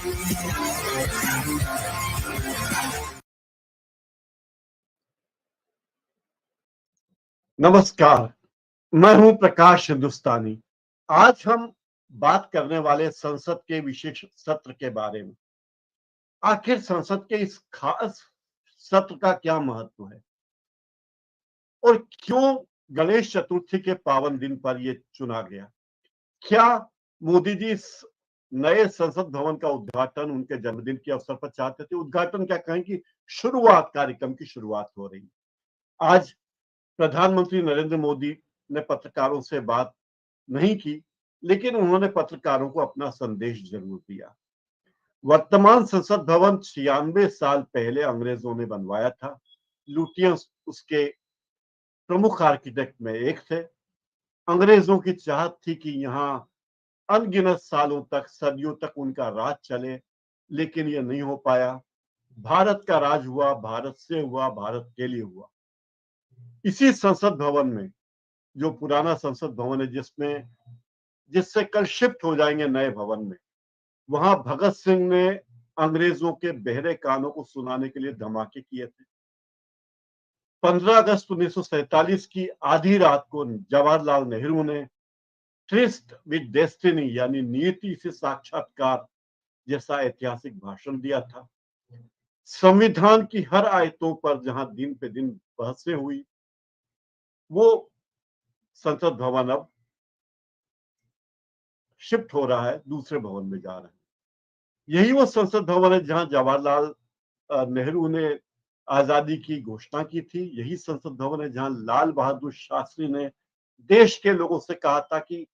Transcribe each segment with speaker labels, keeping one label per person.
Speaker 1: नमस्कार, मैं हूं प्रकाश हिंदुस्तानी। आज हम बात करने वाले संसद के विशेष सत्र के बारे में। आखिर संसद के इस खास सत्र का क्या महत्व है और क्यों गणेश चतुर्थी के पावन दिन पर यह चुना गया? क्या मोदी जी इस नए संसद भवन का उद्घाटन उनके जन्मदिन के अवसर पर चाहते थे? उद्घाटन क्या कहें कि शुरुआत, कार्यक्रम की शुरुआत हो रही। आज प्रधानमंत्री नरेंद्र मोदी ने पत्रकारों से बात नहीं की, लेकिन उन्होंने पत्रकारों को अपना संदेश जरूर दिया। वर्तमान संसद भवन 96 साल पहले अंग्रेजों ने बनवाया था। लुटियंस उसके प्रमुख आर्किटेक्ट में एक थे। अंग्रेजों की चाहत थी कि यहाँ अनगिनत सालों तक, सदियों तक उनका राज चले, लेकिन यह नहीं हो पाया। भारत का राज हुआ, भारत से हुआ, भारत के लिए हुआ। इसी संसद भवन में, जो पुराना संसद भवन है, जिससे कल शिफ्ट हो जाएंगे नए भवन में, वहां भगत सिंह ने अंग्रेजों के बहरे कानों को सुनाने के लिए धमाके किए थे। 15 अगस्त 1947 की आधी रात को जवाहरलाल नेहरू ने ट्रिस्ट विद डेस्टिनी यानी नियति से साक्षात्कार जैसा ऐतिहासिक भाषण दिया था। संविधान की हर आयतों पर जहां दिन पे दिन बहसें हुई, वो संसद भवन अब शिफ्ट हो रहा है, दूसरे भवन में जा रहा है। यही वो संसद भवन है जहां जवाहरलाल नेहरू ने आजादी की घोषणा की थी। यही संसद भवन है जहां लाल बहादुर शास्त्री ने देश के लोगों से कहा था कि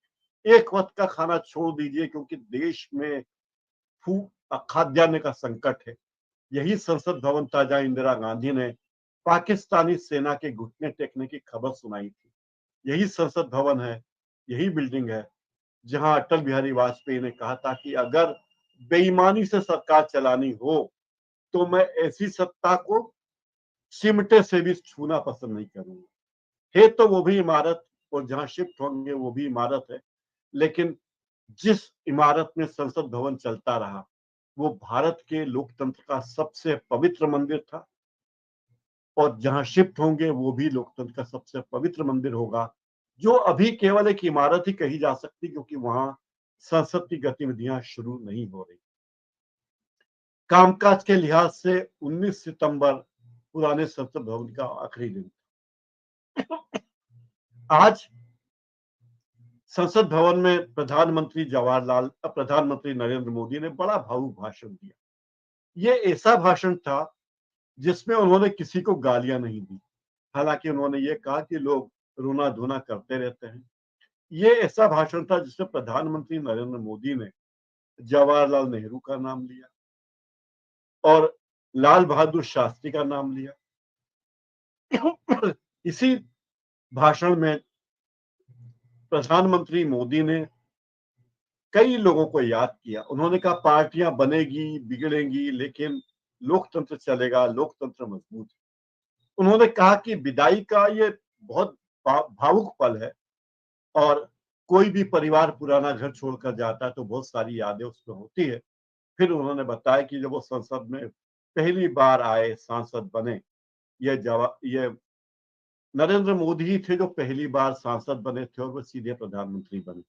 Speaker 1: एक वक्त का खाना छोड़ दीजिए, क्योंकि देश में खाद्यान्न का संकट है। यही संसद भवन था जहां इंदिरा गांधी ने पाकिस्तानी सेना के घुटने टेकने की खबर सुनाई थी। यही संसद भवन है, यही बिल्डिंग है जहां अटल बिहारी वाजपेयी ने कहा था कि अगर बेईमानी से सरकार चलानी हो तो मैं ऐसी सत्ता को चिमटे से भी छूना पसंद नहीं करूंगा। है तो वो भी इमारत, और जहां शिफ्ट होंगे वो भी इमारत है, लेकिन जिस इमारत में संसद भवन चलता रहा, वो भारत के लोकतंत्र का सबसे पवित्र मंदिर था। और जहां शिफ्ट होंगे वो भी लोकतंत्र का सबसे पवित्र मंदिर होगा, जो अभी केवल एक इमारत ही कही जा सकती, क्योंकि वहां संसद की गतिविधियां शुरू नहीं हो रही। कामकाज के लिहाज से 19 सितंबर पुराने संसद भवन का आखिरी दिन। आज संसद भवन में प्रधानमंत्री नरेंद्र मोदी ने बड़ा भावुक भाषण दिया। ये ऐसा भाषण था जिसमें उन्होंने किसी को गालियां नहीं दी। हालांकि उन्होंने ये कहा कि लोग रोना धोना करते रहते हैं। ये ऐसा भाषण था जिसमें प्रधानमंत्री नरेंद्र मोदी ने जवाहरलाल नेहरू का नाम लिया और लाल बहादुर शास्त्री का नाम लिया। इसी भाषण में प्रधानमंत्री मोदी ने कई लोगों को याद किया। उन्होंने कहा पार्टियां बनेगी, बिगड़ेंगी, लेकिन लोकतंत्र चलेगा, लोकतंत्र मजबूत है। उन्होंने कहा कि विदाई का ये बहुत भावुक पल है, और कोई भी परिवार पुराना घर छोड़कर जाता है तो बहुत सारी यादें उसमें होती है। फिर उन्होंने बताया कि जब वो संसद में पहली बार आए, सांसद बने, ये नरेंद्र मोदी ही थे जो पहली बार सांसद बने थे और वो सीधे प्रधानमंत्री बने।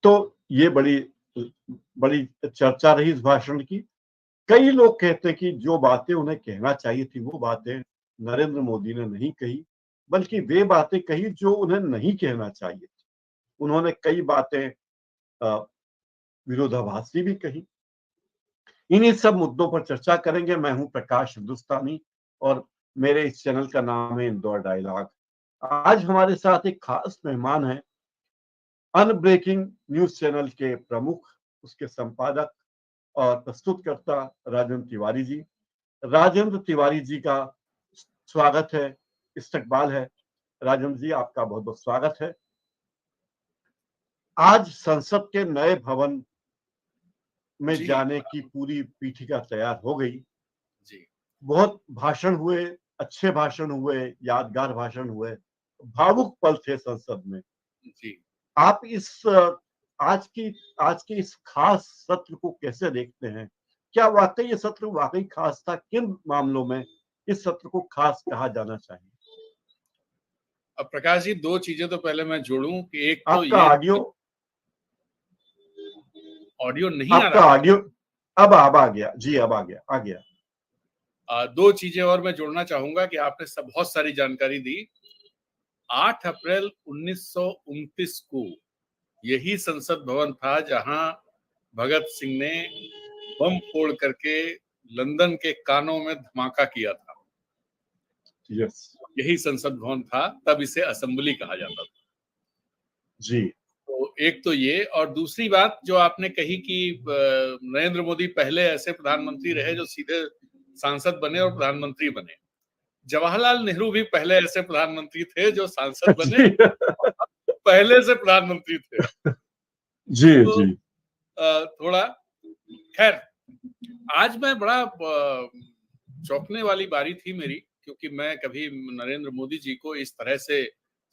Speaker 1: तो ये बड़ी बड़ी चर्चा रही इस भाषण की। कई लोग कहते हैं कि जो बातें उन्हें कहना चाहिए थी वो बातें नरेंद्र मोदी ने नहीं कही, बल्कि वे बातें कही जो उन्हें नहीं कहना चाहिए थी। उन्होंने कई बातें विरोधाभासी भी कही। इन्हीं सब मुद्दों पर चर्चा करेंगे। मैं हूं प्रकाश हिंदुस्तानी और मेरे इस चैनल का नाम है इंदौर डायलॉग। आज हमारे साथ एक खास मेहमान है, अनब्रेकिंग न्यूज चैनल के प्रमुख, उसके संपादक और प्रस्तुतकर्ता राजेंद्र तिवारी जी। राजेंद्र तिवारी जी का स्वागत है, इस्तकबाल है। राजेंद्र जी, आपका बहुत बहुत स्वागत है। आज संसद के नए भवन में जाने की पूरी पीठिका तैयार हो गई।
Speaker 2: जी।
Speaker 1: बहुत भाषण हुए, अच्छे भाषण हुए, यादगार भाषण हुए, भावुक पल थे संसद में।
Speaker 2: जी।
Speaker 1: आप आज की इस खास सत्र को कैसे देखते हैं? क्या वाकई ये सत्र वाकई खास था? किन मामलों में इस सत्र को खास कहा जाना चाहिए?
Speaker 2: अब प्रकाश जी, दो चीजें तो पहले मैं जोड़ूं कि एक तो
Speaker 1: आपका
Speaker 2: ये ऑडियो नहीं आ
Speaker 1: आपका
Speaker 2: रहा है।
Speaker 1: ऑडियो अब आ गया जी, अब आ गया।
Speaker 2: दो चीजें और मैं जोड़ना चाहूंगा कि आपने सब बहुत सारी जानकारी दी। 8 अप्रैल 1929 को यही संसद भवन था जहां भगत सिंह ने बम फोड़ करके लंदन के कानों में धमाका किया था।
Speaker 1: यस
Speaker 2: यही संसद भवन था, तब इसे असेंबली कहा जाता था।
Speaker 1: जी
Speaker 2: तो एक तो ये, और दूसरी बात जो आपने कही कि नरेंद्र मोदी पहले ऐसे प्रधानमंत्री रहे जो सीधे सांसद बने और प्रधानमंत्री बने। जवाहरलाल नेहरू भी पहले ऐसे प्रधानमंत्री थे जो सांसद बने,
Speaker 1: जी
Speaker 2: पहले से प्रधानमंत्री थे।
Speaker 1: जी
Speaker 2: तो
Speaker 1: जी
Speaker 2: थोड़ा खैर, आज मैं बड़ा चौंकने वाली बारी थी मेरी, क्योंकि मैं कभी नरेंद्र मोदी जी को इस तरह से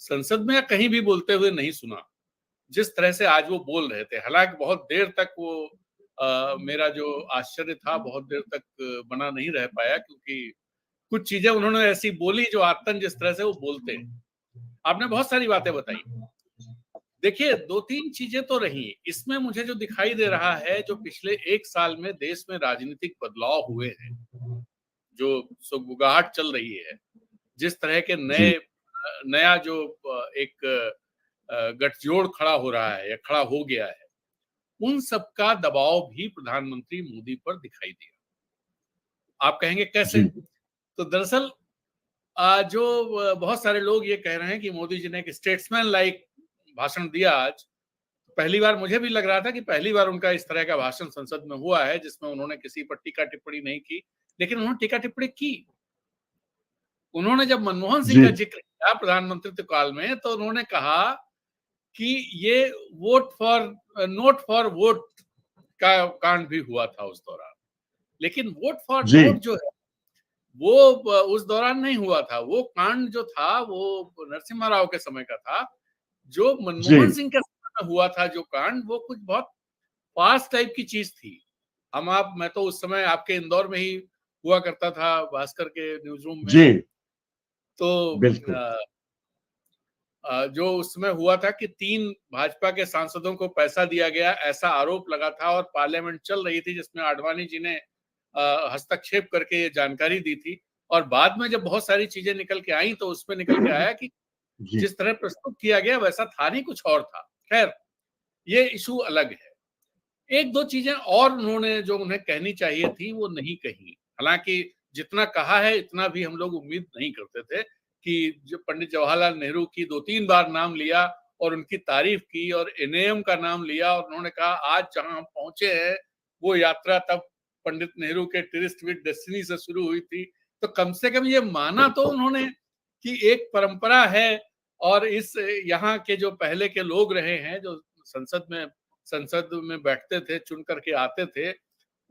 Speaker 2: संसद में या कहीं भी बोलते हुए नहीं सुना जिस तरह से आज वो बोल रहे थे। हालांकि बहुत देर तक वो मेरा जो आश्चर्य था बहुत देर तक बना नहीं रह पाया, क्योंकि कुछ चीजें उन्होंने ऐसी बोली जो आतन जिस तरह से वो बोलते हैं। आपने बहुत सारी बातें बताई। देखिए, दो तीन चीजें तो रही इसमें। मुझे जो दिखाई दे रहा है, जो पिछले एक साल में देश में राजनीतिक बदलाव हुए हैं, जो सुगबुगाहट चल रही है, जिस तरह के नया जो एक गठजोड़ खड़ा हो रहा है या खड़ा हो गया है, उन सबका दबाव भी प्रधानमंत्री मोदी पर दिखाई दिया। आप कहेंगे कैसे?
Speaker 1: जी
Speaker 2: तो दरअसल जो बहुत सारे लोग ये कह रहे हैं कि मोदी जी ने एक स्टेट्समैन लाइक भाषण दिया आज। पहली बार मुझे भी लग रहा था कि पहली बार उनका इस तरह का भाषण संसद में हुआ है जिसमें उन्होंने किसी पर टीका टिप्पणी नहीं की, लेकिन उन्होंने टीका टिप्पणी की। उन्होंने जब मनमोहन सिंह
Speaker 1: जी
Speaker 2: का जिक्र किया प्रधानमंत्रित्व काल में, तो उन्होंने कहा कि ये vote for note for vote का कांड भी हुआ था उस दौरान। लेकिन वोट फॉर
Speaker 1: जी
Speaker 2: नोट जो है वो उस दौरान नहीं हुआ था। वो कांड जो था वो नरसिम्हा राव के समय का था। जो
Speaker 1: जी
Speaker 2: मनमोहन सिंह के समय में हुआ था जो कांड, वो कुछ बहुत पास टाइप की चीज थी। मैं तो उस समय आपके इंदौर में ही हुआ करता था, भास्कर के न्यूज रूम में।
Speaker 1: जी
Speaker 2: तो
Speaker 1: बिल्कुल
Speaker 2: जो उसमें हुआ था कि 3 भाजपा के सांसदों को पैसा दिया गया, ऐसा आरोप लगा था, और पार्लियामेंट चल रही थी जिसमें आडवाणी जी ने हस्तक्षेप करके ये जानकारी दी थी। और बाद में जब बहुत सारी चीजें निकल के आई तो उसमें निकल के आया कि
Speaker 1: जी
Speaker 2: जिस तरह प्रस्तुत किया गया वैसा था नहीं, कुछ और था। खैर, ये इशू अलग है। एक दो चीजें और उन्होंने जो उन्हें कहनी चाहिए थी वो नहीं कही। हालांकि जितना कहा है इतना भी हम लोग उम्मीद नहीं करते थे कि जो पंडित जवाहरलाल नेहरू की 2-3 बार नाम लिया और उनकी तारीफ की और एनएएम का नाम लिया, और उन्होंने कहा आज जहां हम पहुंचे हैं वो यात्रा तब पंडित नेहरू के टूरिस्ट विद डेस्टिनी से शुरू हुई थी। तो कम से कम ये माना तो उन्होंने कि एक परंपरा है, और इस यहाँ के जो पहले के लोग रहे हैं जो संसद में बैठते थे, चुन करके आते थे,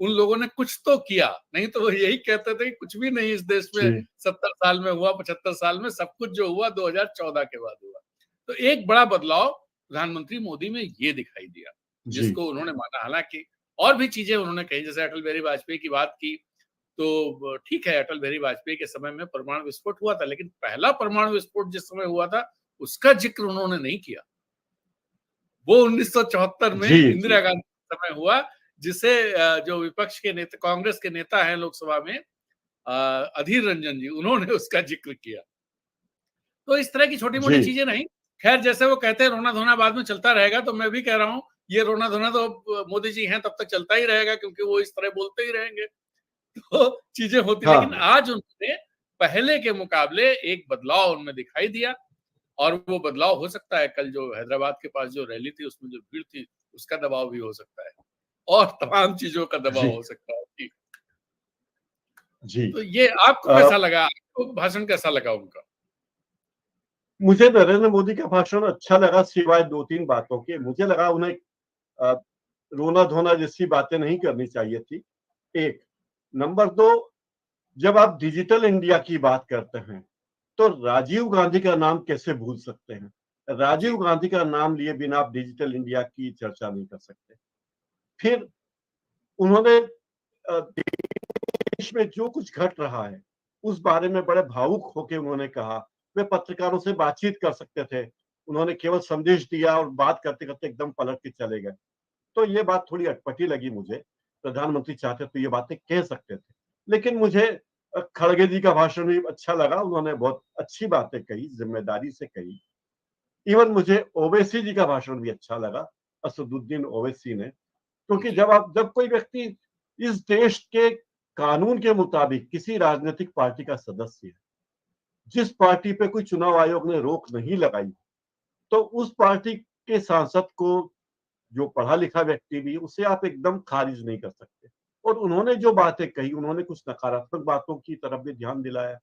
Speaker 2: उन लोगों ने कुछ तो किया। नहीं तो वो यही कहते थे कि कुछ भी नहीं इस देश में
Speaker 1: जी
Speaker 2: 70 साल में हुआ, 75 साल में। सब कुछ जो हुआ 2014 के बाद हुआ। तो एक बड़ा बदलाव प्रधानमंत्री मोदी में ये दिखाई दिया,
Speaker 1: जी
Speaker 2: जिसको उन्होंने माना। हालांकि और भी चीजें उन्होंने कही, जैसे अटल बिहारी वाजपेयी की बात की, तो ठीक है, अटल बिहारी वाजपेयी के समय में परमाणु विस्फोट हुआ था, लेकिन पहला परमाणु विस्फोट जिस समय हुआ था उसका जिक्र उन्होंने नहीं किया। वो 1974 में
Speaker 1: जी जी
Speaker 2: इंदिरा गांधी के समय हुआ, जिसे जो विपक्ष के नेता, कांग्रेस के नेता हैं लोकसभा में, अधीर रंजन जी, उन्होंने उसका जिक्र किया। तो इस तरह की छोटी मोटी
Speaker 1: जी
Speaker 2: चीजें नहीं। खैर, जैसे वो कहते हैं रोना धोना बाद में चलता रहेगा, तो मैं भी कह रहा हूं ये रोना धोना तो मोदी जी हैं तब तक चलता ही रहेगा, क्योंकि वो इस तरह बोलते ही रहेंगे। तो चीजें होती,
Speaker 1: हाँ
Speaker 2: लेकिन
Speaker 1: हाँ
Speaker 2: आज उन्होंने पहले के मुकाबले एक बदलाव उनमें दिखाई दिया। और वो बदलाव हो सकता है कल जो हैदराबाद के पास जो रैली थी उसमें जो भीड़ थी उसका दबाव भी हो सकता है, और तमाम चीजों का दबाव
Speaker 1: जी
Speaker 2: हो सकता है। जी।
Speaker 1: जी
Speaker 2: तो ये आपको
Speaker 1: अ,
Speaker 2: कैसा लगा? आपको भाषण कैसा लगा उनका?
Speaker 1: मुझे नरेंद्र मोदी का भाषण अच्छा लगा, सिवाय 2-3 बातों के। मुझे लगा उन्हें अ, रोना-धोना जैसी बातें नहीं करनी चाहिए थी, एक। नंबर 2, जब आप डिजिटल इंडिया की बात करते हैं, तो राजीव गांधी का नाम कैसे भूल सकते हैं? राजीव गांधी का नाम लिए बिना आप डिजिटल इंडिया की चर्चा नहीं कर सकते। फिर उन्होंने देश में जो कुछ घट रहा है उस बारे में बड़े भावुक होकर उन्होंने कहा। वे पत्रकारों से बातचीत कर सकते थे, उन्होंने केवल संदेश दिया और बात करते करते एकदम पलट के चले गए। तो ये बात थोड़ी अटपटी लगी मुझे। प्रधानमंत्री चाहते तो ये बातें कह सकते थे, लेकिन मुझे खड़गे जी का भाषण भी अच्छा लगा। उन्होंने बहुत अच्छी बातें कही, जिम्मेदारी से कही। इवन मुझे ओवैसी जी का भाषण भी अच्छा लगा, असदुद्दीन ओवैसी ने। क्योंकि जब कोई व्यक्ति इस देश के कानून के मुताबिक किसी राजनीतिक पार्टी का सदस्य है, जिस पार्टी पे कोई चुनाव आयोग ने रोक नहीं लगाई, तो उस पार्टी के सांसद को, जो पढ़ा लिखा व्यक्ति भी, उसे आप एकदम खारिज नहीं कर सकते। और उन्होंने जो बातें कही, उन्होंने कुछ नकारात्मक बातों की तरफ भी ध्यान दिलाया।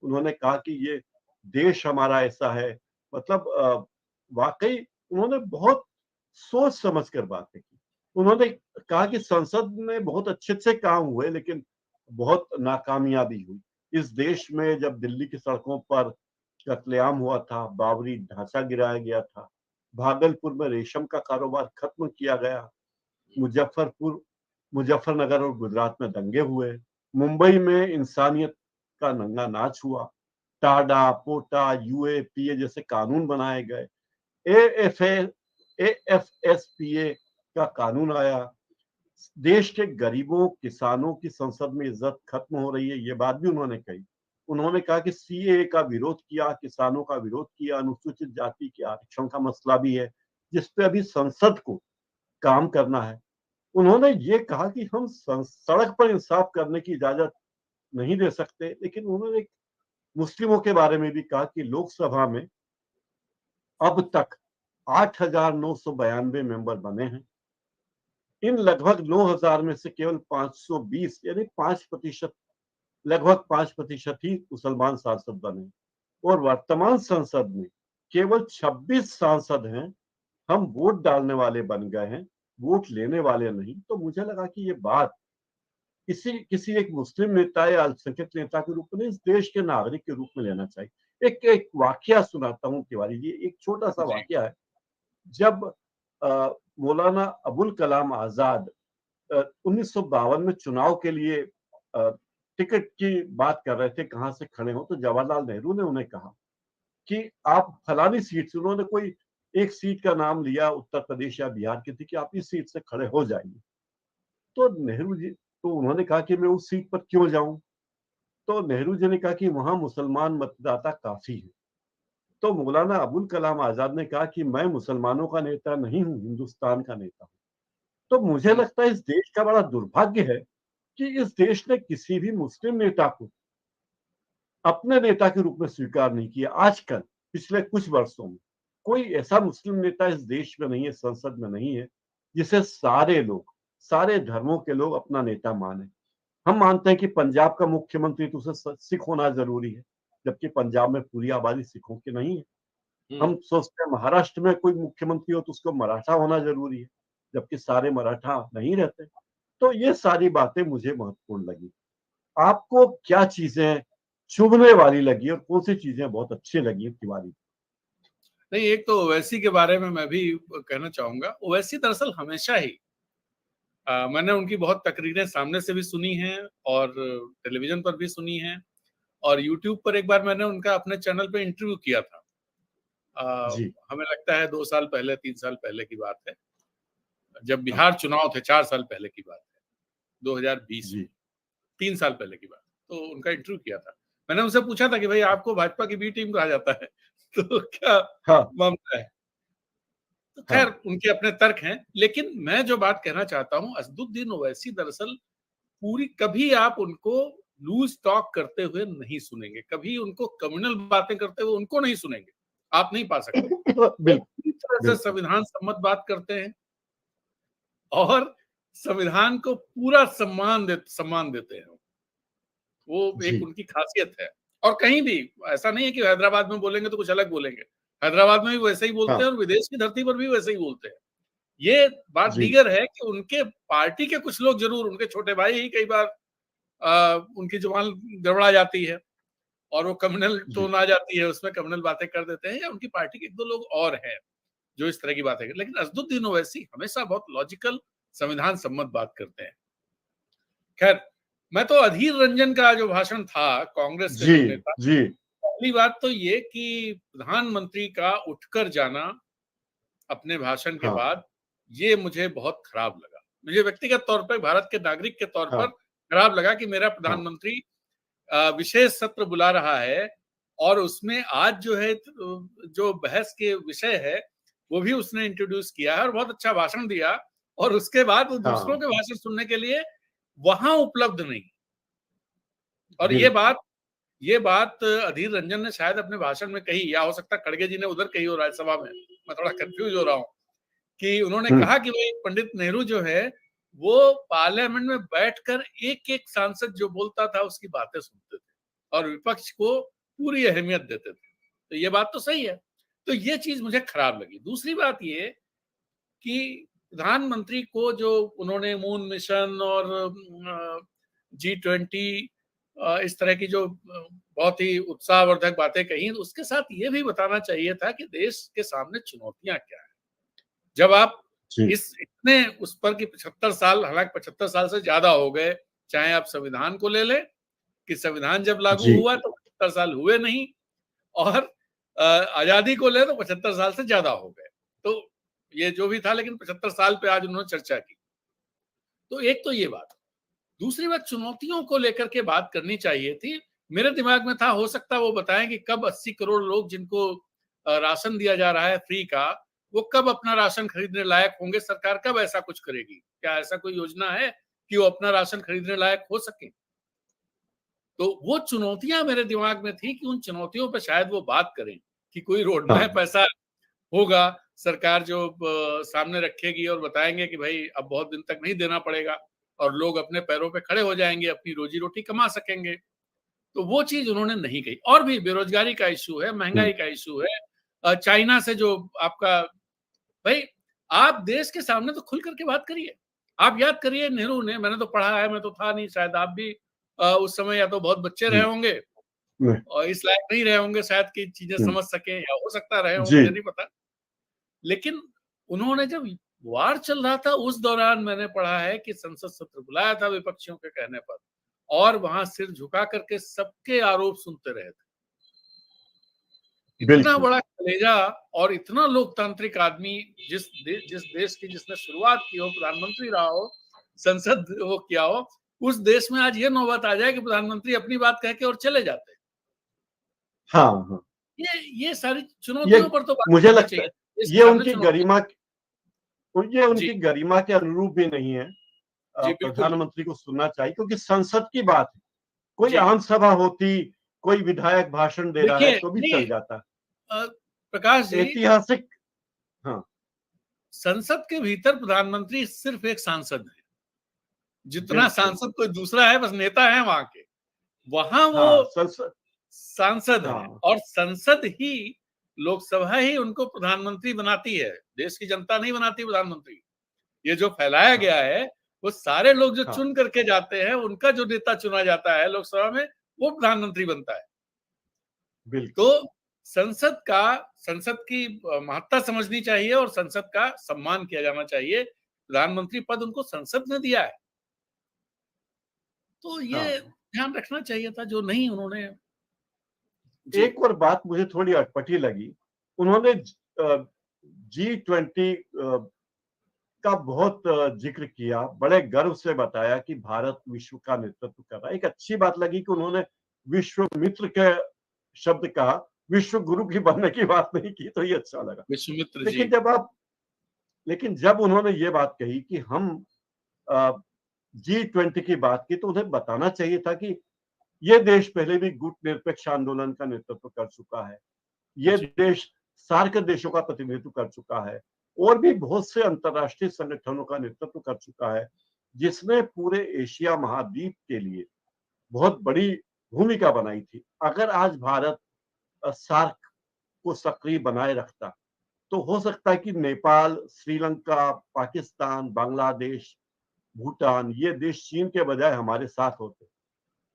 Speaker 1: उन्होंने कहा कि ये देश हमारा ऐसा है, मतलब वाकई उन्होंने बहुत सोच समझ कर बातें की। उन्होंने कहा कि संसद में बहुत अच्छे अच्छे काम हुए, लेकिन बहुत नाकामयाबी हुई। इस देश में जब दिल्ली की सड़कों पर कत्लेआम हुआ था, बाबरी ढांचा गिराया गया था, भागलपुर में रेशम का कारोबार खत्म किया गया, मुजफ्फरनगर और गुजरात में दंगे हुए, मुंबई में इंसानियत का नंगा नाच हुआ, टाडा, पोटा, यूएपीए जैसे कानून बनाए गए, एएफएसपीए का कानून आया, देश के गरीबों किसानों की संसद में इज्जत खत्म हो रही है, ये बात भी उन्होंने कही। उन्होंने कहा कि सीए का विरोध किया, किसानों का विरोध किया, अनुसूचित जाति के आरक्षण का मसला भी है, जिसपे अभी संसद को काम करना है। उन्होंने ये कहा कि हम सड़क पर इंसाफ करने की इजाजत नहीं दे सकते, लेकिन उन्होंने मुस्लिमों के बारे में भी कहा कि लोकसभा में अब तक 8,992 मेंबर बने हैं। इन लगभग 9,000 में से केवल 520 यानी 5%, लगभग 5% ही मुसलमान सांसद बने, और वर्तमान संसद में केवल 26 सांसद हैं। हम वोट डालने वाले बन गए हैं, वोट लेने वाले नहीं। तो मुझे लगा कि ये बात किसी किसी एक मुस्लिम नेता या अल्पसंख्यक नेता के रूप में, इस देश के नागरिक के रूप में लेना चाहिए। एक वाकया सुनाता हूँ तिवारी जी, एक छोटा सा
Speaker 2: जी।
Speaker 1: वाकया है। जब मौलाना अबुल कलाम आजाद 1952 में चुनाव के लिए टिकट की बात कर रहे थे, कहां से खड़े हो, तो जवाहरलाल नेहरू ने उन्हें कहा कि आप फलानी सीट से, उन्होंने कोई एक सीट का नाम लिया, उत्तर प्रदेश या बिहार की थी, कि आप इस सीट से खड़े हो जाइए। तो नेहरू जी, तो उन्होंने कहा कि मैं उस सीट पर क्यों जाऊं? तो नेहरू जी ने कहा कि वहां मुसलमान मतदाता काफी है। तो मौलाना अबुल कलाम आजाद ने कहा कि मैं मुसलमानों का नेता नहीं हूं, हिंदुस्तान का नेता हूं। तो मुझे
Speaker 2: हम्म,
Speaker 1: लगता है इस देश का बड़ा दुर्भाग्य है कि इस देश ने किसी भी मुस्लिम नेता को अपने नेता के रूप में स्वीकार नहीं किया। आजकल पिछले कुछ वर्षों में कोई ऐसा मुस्लिम नेता इस देश में नहीं है, संसद में नहीं है, जिसे सारे लोग, सारे धर्मों के लोग अपना नेता माने। हम मानते हैं कि पंजाब का मुख्यमंत्री तो उसे सिख होना जरूरी है, जबकि पंजाब में पूरी आबादी सिखों की नहीं है। हम सोचते हैं महाराष्ट्र में कोई मुख्यमंत्री हो तो उसको मराठा होना जरूरी है, जबकि सारे मराठा नहीं रहते। तो ये सारी बातें मुझे महत्वपूर्ण लगी। आपको क्या चीजें चुभने वाली लगी और कौन सी चीजें बहुत अच्छी लगी तिवारी?
Speaker 2: नहीं, एक तो ओवैसी के बारे में मैं भी कहना चाहूंगा। ओवैसी दरअसल हमेशा ही मैंने उनकी बहुत तकरीरें सामने से भी सुनी हैं और टेलीविजन पर भी सुनी हैं, और यूट्यूब पर एक बार मैंने उनका अपने चैनल पे इंटरव्यू किया था।
Speaker 1: जी
Speaker 2: हमें लगता है 2 साल पहले, 3 साल पहले की बात है, जब
Speaker 1: हाँ
Speaker 2: बिहार चुनाव थे। 4 साल पहले की बात है, 2020 में।
Speaker 1: जी
Speaker 2: 3 साल पहले की बात। तो उनका इंटरव्यू किया था। मैंने उनसे पूछा था कि भाई आपको भाजपा की बी टीम कहा जाता है तो क्या
Speaker 1: हाँ
Speaker 2: मामला है? तो खैर
Speaker 1: हाँ
Speaker 2: उनके अपने तर्क हैं, लेकिन मैं जो बात कहना चाहता हूं, असदुद्दीन ओवैसी दरअसल पूरी, कभी आप उनको लूज टॉक करते हुए नहीं सुनेंगे, कभी उनको कम्युनल बातें करते हुए उनको नहीं सुनेंगे, आप नहीं पा सकते। वो
Speaker 1: बिल्कुल
Speaker 2: पूरी तरह से
Speaker 1: बिल्कुल
Speaker 2: संविधान सम्मत बात करते हैं और संविधान को पूरा सम्मान देते हैं। वो एक
Speaker 1: जी
Speaker 2: उनकी खासियत है। और कहीं भी ऐसा नहीं है कि हैदराबाद में बोलेंगे तो कुछ अलग बोलेंगे। हैदराबाद में भी वैसे ही बोलते
Speaker 1: हाँ
Speaker 2: हैं और विदेश की धरती पर भी वैसे ही बोलते हैं। ये बात
Speaker 1: जी
Speaker 2: दीगर है कि उनके पार्टी के कुछ लोग जरूर, उनके छोटे भाई ही कई बार उनकी जुबान गड़बड़ा जाती है और वो कम्युनल टोन आ जाती है, उसमें कम्युनल बातें कर देते हैं, या उनकी पार्टी के एक दो लोग और हैं जो इस तरह की बातें करते हैं। लेकिन असदुद्दीन ओवैसी हमेशा बहुत लॉजिकल, संविधान सम्मत बात करते हैं। खैर, मैं तो अधीर रंजन का जो भाषण था, कांग्रेस के
Speaker 1: जी
Speaker 2: जो नेता,
Speaker 1: जी
Speaker 2: पहली बात तो ये कि प्रधानमंत्री का उठकर जाना अपने भाषण के
Speaker 1: हाँ
Speaker 2: बाद, ये मुझे बहुत खराब लगा। मुझे व्यक्तिगत तौर पर, भारत के नागरिक के तौर पर
Speaker 1: हाँ
Speaker 2: खराब लगा कि मेरा
Speaker 1: हाँ
Speaker 2: प्रधानमंत्री विशेष सत्र बुला रहा है और उसमें आज जो है जो बहस के विषय है वो भी उसने इंट्रोड्यूस किया है और बहुत अच्छा भाषण दिया, और उसके बाद वो दूसरों
Speaker 1: हाँ
Speaker 2: के भाषण सुनने के लिए वहां उपलब्ध नहीं। और
Speaker 1: बिल्कुल
Speaker 2: ये बात अधीर रंजन ने शायद अपने भाषण में कही, या हो सकता है खड़गे जी ने उधर कही हो राज्यसभा में, मैं थोड़ा कंफ्यूज हो रहा हूँ, कि उन्होंने
Speaker 1: हम्म
Speaker 2: कहा कि भाई पंडित नेहरू जो है वो पार्लियामेंट में बैठकर एक एक सांसद जो बोलता था उसकी बातें सुनते थे और विपक्ष को पूरी अहमियत देते थे। तो ये बात तो सही है। तो ये चीज मुझे खराब लगी। दूसरी बात ये कि प्रधानमंत्री को जो उन्होंने मून मिशन और G20 इस तरह की जो बहुत ही उत्साहवर्धक बातें कही, उसके साथ ये भी बताना चाहिए था कि देश के सामने चुनौतियां क्या है। जब आप
Speaker 1: जी
Speaker 2: इस इतने उस पर कि 75 साल, हालांकि 75 साल से ज्यादा हो गए, चाहे आप संविधान को ले लें कि संविधान जब लागू
Speaker 1: जी
Speaker 2: हुआ तो 75 साल हुए नहीं, और आजादी को ले तो 75 साल से ज्यादा हो गए। तो ये जो भी था, लेकिन 75 साल पे आज उन्होंने चर्चा की। तो एक तो ये बात। दूसरी बात, चुनौतियों को लेकर के बात करनी चाहिए थी। मेरे दिमाग में था, हो सकता है वो बताएं कि कब 80 करोड़ लोग जिनको राशन दिया जा रहा है फ्री का, वो कब अपना राशन खरीदने लायक होंगे, सरकार कब ऐसा कुछ करेगी, क्या ऐसा कोई योजना है कि वो अपना राशन खरीदने लायक हो सके। तो वो चुनौतियां मेरे दिमाग में थी कि उन चुनौतियों पर शायद वो बात करें कि कोई रोड मैप
Speaker 1: हाँ
Speaker 2: ऐसा होगा सरकार जो सामने रखेगी और बताएंगे कि भाई अब बहुत दिन तक नहीं देना पड़ेगा और लोग अपने पैरों पे खड़े हो जाएंगे, अपनी रोजी रोटी कमा सकेंगे। तो वो चीज उन्होंने नहीं कही। और भी बेरोजगारी का इशू है,
Speaker 1: हम्म,
Speaker 2: महंगाई का इशू है, चाइना से जो आपका, भाई आप देश के सामने तो खुल करके बात करिए। आप याद करिए नेहरू ने, मैंने तो पढ़ा है, मैं तो था नहीं, शायद आप भी उस समय या तो बहुत बच्चे रहे
Speaker 1: हम्म,
Speaker 2: होंगे
Speaker 1: नहीं,
Speaker 2: और इस लायक नहीं रहे होंगे शायद कि चीजें
Speaker 1: हम्म,
Speaker 2: समझ सके, या हो सकता रहे हो,
Speaker 1: जी
Speaker 2: मुझे नहीं पता। लेकिन उन्होंने जब वार चल रहा था उस दौरान मैंने पढ़ा है कि संसद सत्र बुलाया था विपक्षियों के कहने पर, और वहां सिर झुका करके सबके आरोप सुनते रहे थे। इतना
Speaker 1: बिल्कुल
Speaker 2: बड़ा कलेजा और इतना लोकतांत्रिक आदमी, जिस देश की जिसने शुरुआत की हो, प्रधानमंत्री रहा हो, संसद वो किया हो, उस देश में आज ये नौबत आ जाए कि प्रधानमंत्री अपनी बात कह के और चले जाते हैं।
Speaker 1: हाँ हाँ
Speaker 2: ये सारी
Speaker 1: ये
Speaker 2: चुनौतियों पर तो बात
Speaker 1: मुझे
Speaker 2: करनी
Speaker 1: लगता
Speaker 2: चाहिए।
Speaker 1: है
Speaker 2: इसके
Speaker 1: ये
Speaker 2: सामने
Speaker 1: उनकी
Speaker 2: चुनौती।
Speaker 1: गरिमा ये
Speaker 2: जी
Speaker 1: उनकी गरिमा के अनुरूप भी नहीं है।
Speaker 2: जी बिल्कुल नहीं।
Speaker 1: प्रधानमंत्री को सुनना चाहिए क्योंकि संसद की बात है। कोई
Speaker 2: जी
Speaker 1: आम सभा होती, कोई विधायक भाषण दे रहा है
Speaker 2: देखिए,
Speaker 1: तो भी
Speaker 2: नहीं
Speaker 1: चल जाता।
Speaker 2: प्रकाश जी,
Speaker 1: ऐतिहासिक हाँ
Speaker 2: संसद के भीतर प्रधानमंत्री सिर्फ एक सांसद है, जितना
Speaker 1: बिल्कुल
Speaker 2: सांसद कोई दूसरा है बस नेता है वहां के। वहां वो
Speaker 1: हाँ संसद
Speaker 2: सांसद है,
Speaker 1: हाँ
Speaker 2: और संसद ही, लोकसभा ही उनको प्रधानमंत्री बनाती है, देश की जनता नहीं बनाती प्रधानमंत्री। ये जो फैलाया
Speaker 1: हाँ
Speaker 2: गया है, वो सारे लोग जो
Speaker 1: हाँ
Speaker 2: चुन करके जाते हैं, उनका जो नेता चुना जाता है लोकसभा में, वो प्रधानमंत्री बनता है। तो
Speaker 1: बिल्कुल
Speaker 2: संसद की महत्ता समझनी चाहिए और संसद का सम्मान किया जाना चाहिए। प्रधानमंत्री पद उनको संसद ने दिया है, तो ये
Speaker 1: हाँ
Speaker 2: ध्यान रखना चाहिए था, जो नहीं उन्होंने। जी
Speaker 1: एक और बात मुझे थोड़ी अटपटी लगी। उन्होंने G20 का बहुत जिक्र किया, बड़े गर्व से बताया कि भारत विश्व का नेतृत्व कर रहा है। एक अच्छी बात लगी कि उन्होंने विश्व मित्र के शब्द कहा, विश्व गुरु की बनने की बात नहीं की, तो ये अच्छा लगा।
Speaker 2: विश्वमित्र जी।
Speaker 1: लेकिन जब उन्होंने ये बात कही कि हम G20 की बात की, तो उन्हें बताना चाहिए था कि ये देश पहले भी गुट निरपेक्ष आंदोलन का नेतृत्व कर चुका है। ये
Speaker 2: जी
Speaker 1: देश सार्क देशों का प्रतिनिधित्व कर चुका है और भी बहुत से अंतरराष्ट्रीय संगठनों का नेतृत्व कर चुका है, जिसने पूरे एशिया महाद्वीप के लिए बहुत बड़ी भूमिका बनाई थी। अगर आज भारत सार्क को सक्रिय बनाए रखता, तो हो सकता है कि नेपाल, श्रीलंका, पाकिस्तान, बांग्लादेश, भूटान, ये देश चीन के बजाय हमारे साथ होते।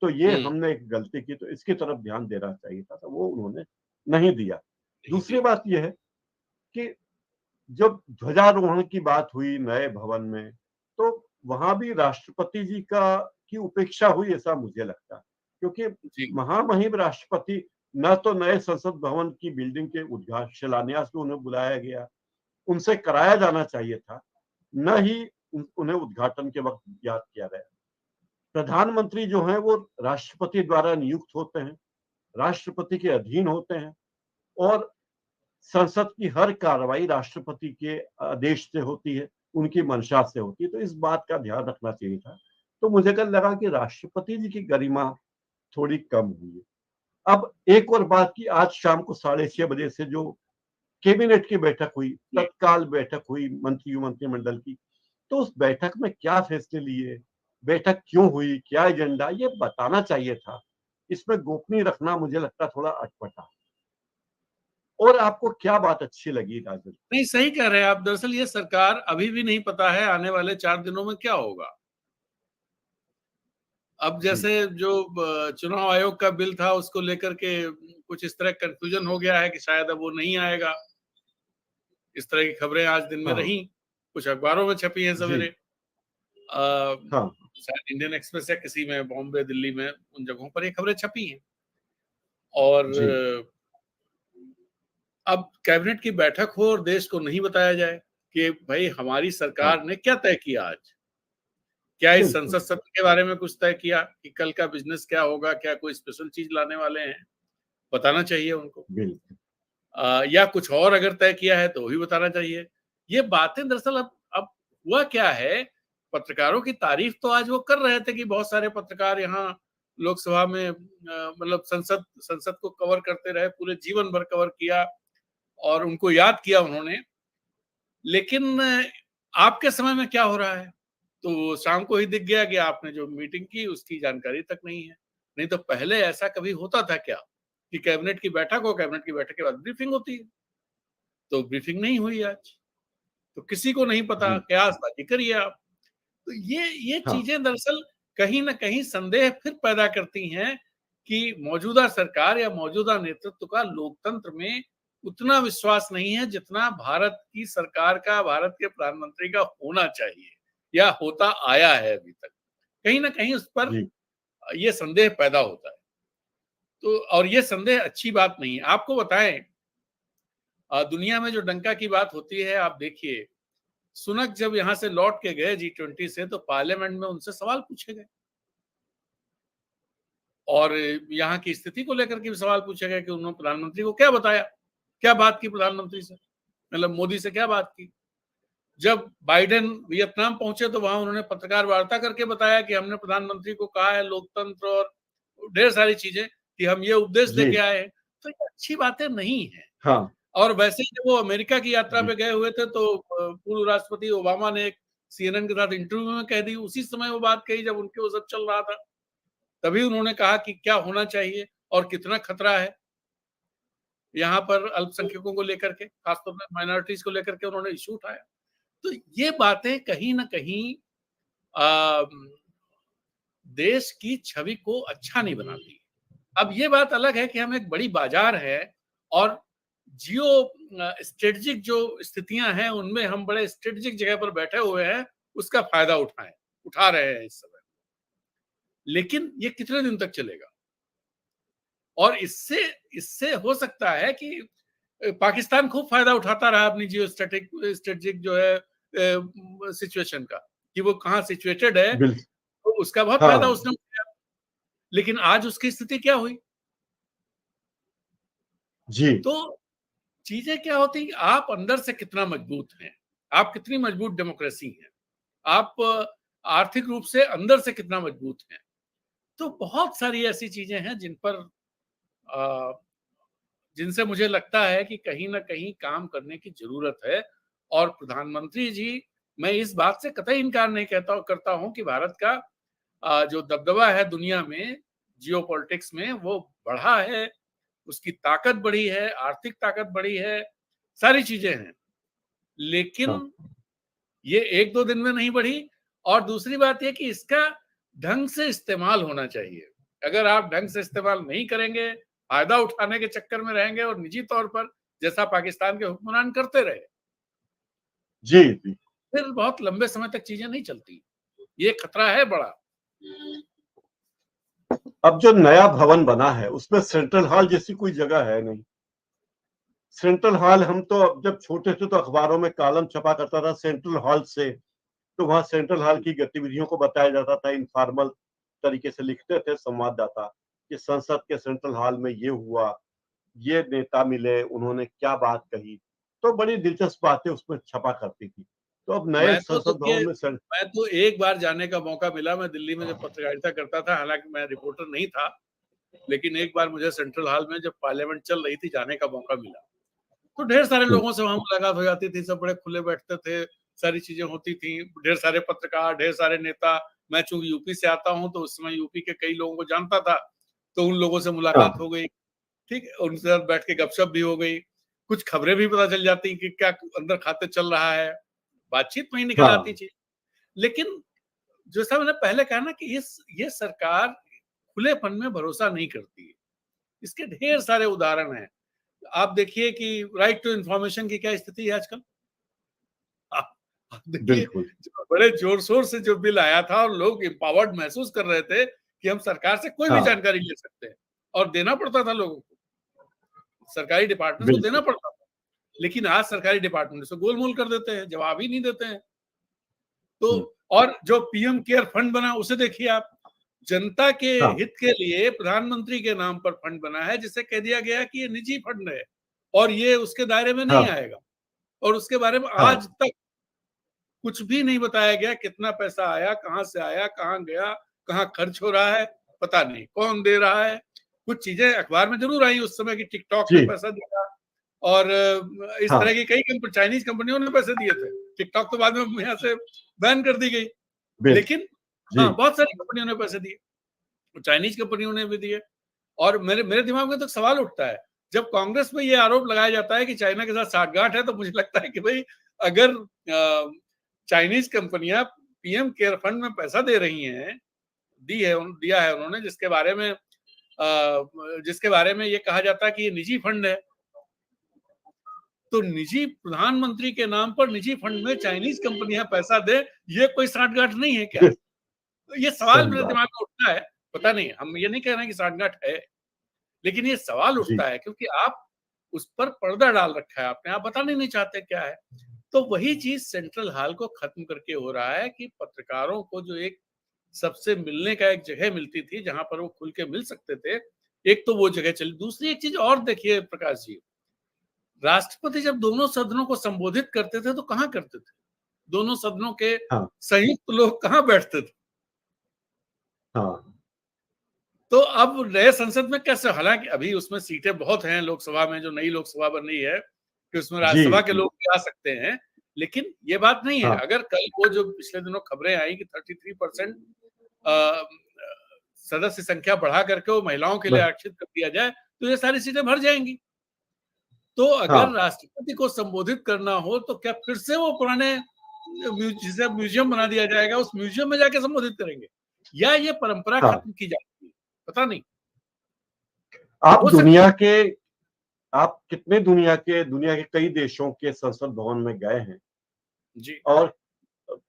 Speaker 1: तो ये हमने एक गलती की, तो इसकी तरफ ध्यान देना चाहिए था, तो वो उन्होंने नहीं दिया। दूसरी बात ये है कि जब ध्वजारोहण की बात हुई नए भवन में, तो वहां भी राष्ट्रपति जी का की उपेक्षा हुई, ऐसा मुझे लगता है, क्योंकि
Speaker 2: जी
Speaker 1: महामहिम राष्ट्रपति न तो नए संसद भवन की बिल्डिंग के उद्घाटन शिलान्यास में उन्हें बुलाया गया, उनसे कराया जाना चाहिए था, न ही उन्हें उद्घाटन के वक्त याद किया गया। प्रधानमंत्री जो हैं वो राष्ट्रपति द्वारा नियुक्त होते हैं, राष्ट्रपति के अधीन होते हैं, और संसद की हर कार्रवाई राष्ट्रपति के आदेश से होती है, उनकी मंशा से होती है, तो इस बात का ध्यान रखना चाहिए था। तो मुझे कल लगा कि राष्ट्रपति जी की गरिमा थोड़ी कम हुई है। अब एक और बात की, आज शाम को 6:30 बजे से जो कैबिनेट की बैठक हुई, तत्काल बैठक हुई मंत्रिमंडल की, तो उस बैठक में क्या फैसले लिए, बैठक क्यों हुई, क्या एजेंडा, ये बताना चाहिए था। इसमें गोपनीय रखना मुझे लगता थोड़ा अटपटा। और आपको क्या बात अच्छी लगी राजन?
Speaker 2: नहीं, सही कह रहे हैं आप। दरअसल ये सरकार अभी भी नहीं पता है आने वाले 4 दिनों में क्या होगा। अब जैसे जो चुनाव आयोग का बिल था, उसको लेकर के कुछ इस तरह कंफ्यूजन हो गया है कि शायद अब वो नहीं आएगा। इस तरह की खबरें आज दिन में
Speaker 1: हाँ,
Speaker 2: रही, कुछ अखबारों में छपी हैं
Speaker 1: जी,
Speaker 2: सवेरे।
Speaker 1: हाँ,
Speaker 2: शायद इंडियन एक्सप्रेस या किसी में, बॉम्बे, दिल्ली में, उन जगहों पर ये खबरें छपी हैं। और
Speaker 1: जी,
Speaker 2: अब कैबिनेट की बैठक हो और देश को नहीं बताया जाए कि भाई हमारी
Speaker 1: हाँ,
Speaker 2: सरकार ने क्या तय किया आज। क्या इस
Speaker 1: बिल्कुल,
Speaker 2: संसद सत्र के बारे में कुछ तय किया कि कल का बिजनेस क्या होगा, क्या कोई स्पेशल चीज लाने वाले हैं, बताना चाहिए उनको।
Speaker 1: बिल्कुल,
Speaker 2: या कुछ और अगर तय किया है तो वो भी बताना चाहिए। ये बातें दरअसल अब हुआ क्या है, पत्रकारों की तारीफ तो आज वो कर रहे थे कि बहुत सारे पत्रकार यहाँ लोकसभा में मतलब संसद संसद को कवर करते रहे, पूरे जीवन भर कवर किया और उनको याद किया उन्होंने। लेकिन आपके समय में क्या हो रहा है? तो शाम को ही दिख गया कि आपने जो मीटिंग की उसकी जानकारी तक नहीं है। नहीं तो पहले ऐसा कभी होता था क्या कि कैबिनेट की बैठक हो, कैबिनेट की बैठक के बाद ब्रीफिंग होती है। तो ब्रीफिंग नहीं हुई आज, तो किसी को नहीं पता,
Speaker 1: जी,
Speaker 2: कयासबाजी करिए आप। तो ये
Speaker 1: हाँ,
Speaker 2: चीजें दरअसल कहीं न कहीं संदेह फिर पैदा करती हैं कि मौजूदा सरकार या मौजूदा नेतृत्व का लोकतंत्र में उतना विश्वास नहीं है जितना भारत की सरकार का, भारत के प्रधानमंत्री का होना चाहिए या होता आया है अभी तक। कहीं न कहीं उस पर
Speaker 1: जी,
Speaker 2: ये संदेह पैदा होता है। तो और ये संदेह अच्छी बात नहीं है। आपको बताएं, दुनिया में जो डंका की बात होती है, आप देखिए, सुनक जब यहाँ से लौट के गए G20 से, तो पार्लियामेंट में उनसे सवाल पूछे गए और यहाँ की स्थिति को लेकर के भी सवाल पूछे गए कि उन्होंने प्रधानमंत्री को क्या बताया, क्या बात की प्रधानमंत्री से, मतलब मोदी से क्या बात की। जब बाइडेन वियतनाम पहुंचे तो वहां उन्होंने पत्रकार वार्ता करके बताया कि हमने प्रधानमंत्री को कहा है लोकतंत्र और ढेर सारी चीजें कि हम ये उपदेश दे
Speaker 1: जी,
Speaker 2: के आए हैं। तो ये अच्छी बातें नहीं है।
Speaker 1: हाँ,
Speaker 2: और वैसे ही जब वो अमेरिका की यात्रा
Speaker 1: जी,
Speaker 2: पे गए हुए थे तो पूर्व राष्ट्रपति ओबामा ने एक सीएनएन के साथ इंटरव्यू में कह दी, उसी समय वो बात कही जब उनके वो सब चल रहा था। तभी उन्होंने कहा कि क्या होना चाहिए और कितना खतरा है यहाँ पर अल्पसंख्यकों को लेकर के, खासतौर पर माइनॉरिटीज को लेकर के उन्होंने इशू उठाया। तो ये बातें कहीं न कहीं अ, देश की छवि को अच्छा नहीं बनाती। अब ये बात अलग है कि हम एक बड़ी बाजार है और जियो स्ट्रेटेजिक जो स्थितियां हैं उनमें हम बड़े स्ट्रेटेजिक जगह पर बैठे हुए हैं, उसका फायदा उठा रहे हैं इस समय। लेकिन ये कितने दिन तक चलेगा? और इससे इससे हो सकता है कि पाकिस्तान खूब फायदा उठाता रहा अपनी जियो स्ट्रेटेजिक जो है सिचुएशन का, कि वो कहाँ सिचुएटेड है,
Speaker 1: बिल
Speaker 2: तो उसका बहुत फायदा
Speaker 1: हाँ,
Speaker 2: उसने उठाया। लेकिन आज उसकी स्थिति क्या हुई?
Speaker 1: जी,
Speaker 2: तो चीजें क्या होती हैं, आप अंदर से कितना मजबूत हैं, आप कितनी मजबूत डेमोक्रेसी हैं, आप आर्थिक रूप से अंदर से कितना मजबूत हैं। तो बहुत सारी ऐसी चीजें हैं अ, जिनसे मुझे लगता है कि कहीं ना कहीं काम करने की जरूरत है। और प्रधानमंत्री जी, मैं इस बात से कतई इनकार नहीं करता हूं कि भारत का जो दबदबा है दुनिया में, जियो पॉलिटिक्स में, वो बढ़ा है, उसकी ताकत बढ़ी है, आर्थिक ताकत बढ़ी है, सारी चीजें हैं।
Speaker 1: हाँ,
Speaker 2: लेकिन ये 1-2 दिन में नहीं बढ़ी। और दूसरी बात ये कि इसका ढंग से इस्तेमाल होना चाहिए। अगर आप ढंग से इस्तेमाल नहीं करेंगे, फायदा उठाने के चक्कर में रहेंगे और निजी तौर पर जैसा पाकिस्तान के हुक्मरान करते रहे,
Speaker 1: जी जी।
Speaker 2: फिर बहुत लंबे समय तक चीजें नहीं चलती। ये खतरा है बड़ा।
Speaker 1: अब जो नया भवन बना है उसमें सेंट्रल हॉल जैसी कोई जगह है नहीं। सेंट्रल हॉल, हम तो अब जब छोटे थे तो अखबारों में कॉलम छपा करता था सेंट्रल हॉल से, तो वहां सेंट्रल हॉल की गतिविधियों को बताया जाता था, इनफॉर्मल तरीके से लिखते थे संवाददाता कि संसद के सेंट्रल हॉल में ये हुआ, ये नेता मिले, उन्होंने क्या बात कही, तो बड़ी दिलचस्प बातें उसमें छपा करती थी। तो अब नए
Speaker 2: मैं तो
Speaker 1: संसद
Speaker 2: देखिए,
Speaker 1: भवन में
Speaker 2: मैं तो एक बार जाने का मौका मिला। मैं दिल्ली में जब पत्रकारिता करता था, हालांकि मैं रिपोर्टर नहीं था, लेकिन एक बार मुझे सेंट्रल हॉल में जब पार्लियामेंट चल रही थी जाने का मौका मिला। तो ढेर सारे लोगों से वहां मुलाकात हो जाती थी, सब बड़े खुले बैठते थे, सारी चीजें होती थी, ढेर सारे पत्रकार, ढेर सारे नेता। मैं चूंकि यूपी से आता हूं तो उस समय यूपी के कई लोगों को जानता था, तो उन लोगों से मुलाकात
Speaker 1: हाँ
Speaker 2: हो गई। ठीक है, उनके साथ बैठ के गपशप भी हो गई, कुछ खबरें भी पता चल जाती कि क्या अंदर खाते चल रहा है, बातचीत में ही निकल आती
Speaker 1: हाँ
Speaker 2: चीज। लेकिन जैसा मैंने पहले कहा ना कि ये सरकार खुलेपन में भरोसा नहीं करती है। इसके ढेर सारे उदाहरण हैं। आप देखिए कि राइट टू इंफॉर्मेशन की क्या स्थिति है आजकल। आप देखिए,
Speaker 1: बिल्कुल।
Speaker 2: जो बड़े जोर शोर से जो बिल आया था और लोग एम्पावर्ड महसूस कर रहे थे कि हम सरकार से कोई भी
Speaker 1: हाँ
Speaker 2: जानकारी ले सकते हैं, और देना पड़ता था लोगों को, सरकारी डिपार्टमेंट को देना
Speaker 1: बिल्कुल।
Speaker 2: पड़ता था। लेकिन आज सरकारी डिपार्टमेंट से गोलमोल कर देते हैं, जवाब ही नहीं देते हैं। तो
Speaker 1: हम्म,
Speaker 2: और जो पीएम केयर फंड बना उसे देखिए आप, जनता के
Speaker 1: हाँ
Speaker 2: हित के लिए प्रधानमंत्री के नाम पर फंड बना है, जिसे कह दिया गया कि ये निजी फंड है और ये उसके दायरे में नहीं
Speaker 1: हाँ
Speaker 2: आएगा। और उसके बारे में
Speaker 1: हाँ
Speaker 2: आज तक कुछ भी नहीं बताया गया, कितना पैसा आया, कहां से आया, कहां गया, कहां खर्च हो रहा है, पता नहीं कौन दे रहा है। कुछ चीजें अखबार में जरूर आई उस समय कि टिकटॉक ने
Speaker 1: जी।
Speaker 2: पैसा दिया, और इस
Speaker 1: हाँ
Speaker 2: तरह की कई चाइनीज कंपनियों ने पैसे दिए थे। टिकटॉक तो बाद में यहाँ से बैन कर दी गई,
Speaker 1: बिल
Speaker 2: लेकिन
Speaker 1: जी।
Speaker 2: हाँ, बहुत सारी कंपनियों ने पैसे दिए, चाइनीज कंपनियों ने भी दिए। और मेरे मेरे दिमाग में तो सवाल उठता है, जब कांग्रेस में ये आरोप लगाया जाता है कि चाइना के साथ साठगांठ है, तो मुझे लगता है कि भाई, अगर चाइनीज कंपनियां पीएम केयर फंड में पैसा दे रही हैं, दिया है उन्होंने, जिसके बारे में ये कहा जाता है कि ये निजी फंड है, तो निजी प्रधानमंत्री के नाम पर निजी फंड में चाइनीज कंपनियां पैसा दे, ये कोई साठगांठ नहीं है क्या? तो ये सवाल
Speaker 1: सही
Speaker 2: मेरे
Speaker 1: बात।
Speaker 2: दिमाग में उठता है। पता नहीं, हम ये नहीं कह रहे हैं कि साठगांठ है, लेकिन ये सवाल
Speaker 1: जी
Speaker 2: उठता है क्योंकि आप उस पर पर्दा डाल रखा है आपने, आप बताना ही नहीं चाहते क्या है। तो वही चीज सेंट्रल हॉल को खत्म करके हो रहा है कि पत्रकारों को जो एक सबसे मिलने का एक जगह मिलती थी जहां पर वो खुल के मिल सकते थे, एक तो वो जगह चली। दूसरी एक चीज और देखिए प्रकाश जी, राष्ट्रपति जब दोनों सदनों को संबोधित करते थे तो कहाँ करते थे? दोनों सदनों के
Speaker 1: हाँ
Speaker 2: संयुक्त लोग कहाँ बैठते थे?
Speaker 1: हाँ
Speaker 2: तो अब नए संसद में कैसे, हालांकि अभी उसमें सीटें बहुत हैं लोकसभा में, जो नई लोकसभा बन रही है, कि उसमें
Speaker 1: जी
Speaker 2: राज्यसभा के
Speaker 1: जी।
Speaker 2: लोग भी आ सकते हैं, लेकिन ये बात नहीं है।
Speaker 1: हाँ
Speaker 2: अगर कल वो जो पिछले दिनों खबरें आई कि 33% सदस्य संख्या बढ़ा करके वो महिलाओं के लिए
Speaker 1: बस।
Speaker 2: आरक्षित कर दिया जाए, तो ये सारी सीटें भर जाएंगी। तो अगर
Speaker 1: हाँ
Speaker 2: राष्ट्रपति को संबोधित करना हो तो क्या फिर से वो पुराने जिसे म्यूजियम बना दिया जाएगा, उस म्यूजियम में जाके संबोधित करेंगे, या ये परंपरा
Speaker 1: हाँ।
Speaker 2: खत्म की जाती है? पता नहीं,
Speaker 1: आप
Speaker 2: हो सकता
Speaker 1: दुनिया के आप कितने दुनिया के कई देशों के संसद भवन में गए हैं,
Speaker 2: है जी।
Speaker 1: और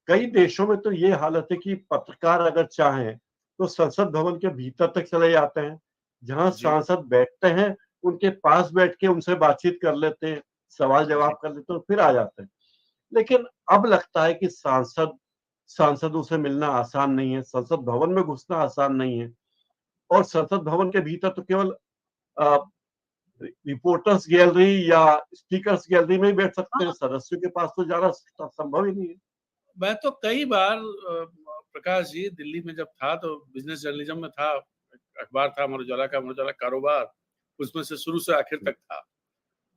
Speaker 1: कई देशों में तो ये हालत है कि पत्रकार अगर चाहें तो संसद भवन के भीतर तक चले जाते हैं, जहां
Speaker 2: जी।
Speaker 1: सांसद बैठते हैं उनके पास बैठ के उनसे बातचीत कर लेते हैं, सवाल
Speaker 2: जी।
Speaker 1: जवाब कर लेते हैं और फिर आ जाते हैं। लेकिन अब लगता है कि सांसदों से मिलना आसान नहीं है, संसद भवन में घुसना आसान नहीं है, और संसद भवन के भीतर तो केवल रिपोर्टर्स गैलरी या स्पीकर्स गैलरी में ही बैठ सकते हैं,
Speaker 2: हाँ,
Speaker 1: सदस्यों के पास तो जाना संभव ही नहीं है।
Speaker 2: मैं तो कई बार प्रकाश जी दिल्ली में जब था तो बिजनेस जर्नलिज्म में था, अखबार था अमर उजाला का, अमर उजाला कारोबार, उसमें से शुरू से आखिर तक था।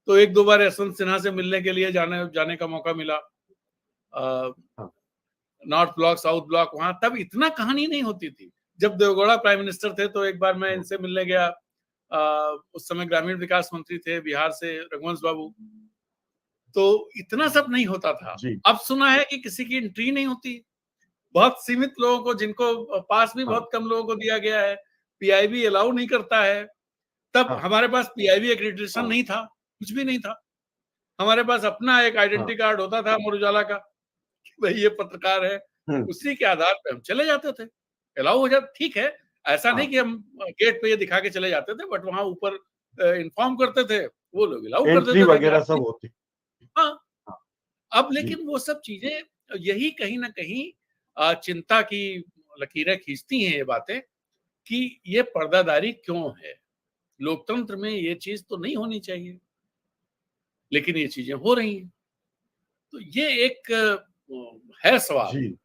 Speaker 2: तो एक दो बार यशवंत सिन्हा से मिलने के लिए जाने जाने का मौका मिला,
Speaker 1: हाँ
Speaker 2: नॉर्थ ब्लॉक साउथ ब्लॉक, वहां तब इतना कहानी नहीं होती थी। जब देवगौड़ा प्राइम मिनिस्टर थे तो एक बार मैं
Speaker 1: हाँ,
Speaker 2: इनसे मिलने गया, उस समय ग्रामीण विकास मंत्री थे बिहार से रघुवंश बाबू, तो इतना सब नहीं होता था।
Speaker 1: जी
Speaker 2: अब सुना है कि किसी की एंट्री नहीं होती, बहुत सीमित लोगों को, जिनको पास भी
Speaker 1: हाँ
Speaker 2: बहुत कम लोगों को दिया गया है। पीआईबी अलाउ नहीं करता है। तब
Speaker 1: हाँ,
Speaker 2: हमारे पास पीआईबी एक्रेडिटेशन
Speaker 1: हाँ,
Speaker 2: नहीं था, कुछ भी नहीं था। हमारे पास अपना एक
Speaker 1: हाँ,
Speaker 2: आइडेंटिटी कार्ड होता था अमर उजाला का, कि भाई ये पत्रकार है,
Speaker 1: हुँ,
Speaker 2: उसी के आधार पे हम चले जाते थे। अलाउ हो जाता, ठीक है, ऐसा नहीं
Speaker 1: हाँ,
Speaker 2: कि हम गेट पे ये दिखा के चले जाते थे, बट वहां ऊपर इन्फॉर्म करते थे, वो लोग अलाउ कर
Speaker 1: एंट्री
Speaker 2: देते थे कि
Speaker 1: वगैरह
Speaker 2: आप
Speaker 1: सब होती।
Speaker 2: हाँ।
Speaker 1: हाँ,
Speaker 2: अब
Speaker 1: जी,
Speaker 2: लेकिन वो सब चीजें, यही कहीं ना कहीं चिंता की लकीरें खींचती हैं ये बातें, कि ये पर्दादारी क्यों है। लोकतंत्र में ये चीज तो नहीं होनी चाहिए, लेकिन ये चीजें हो रही हैं। तो ये एक है सवाल।
Speaker 1: जी।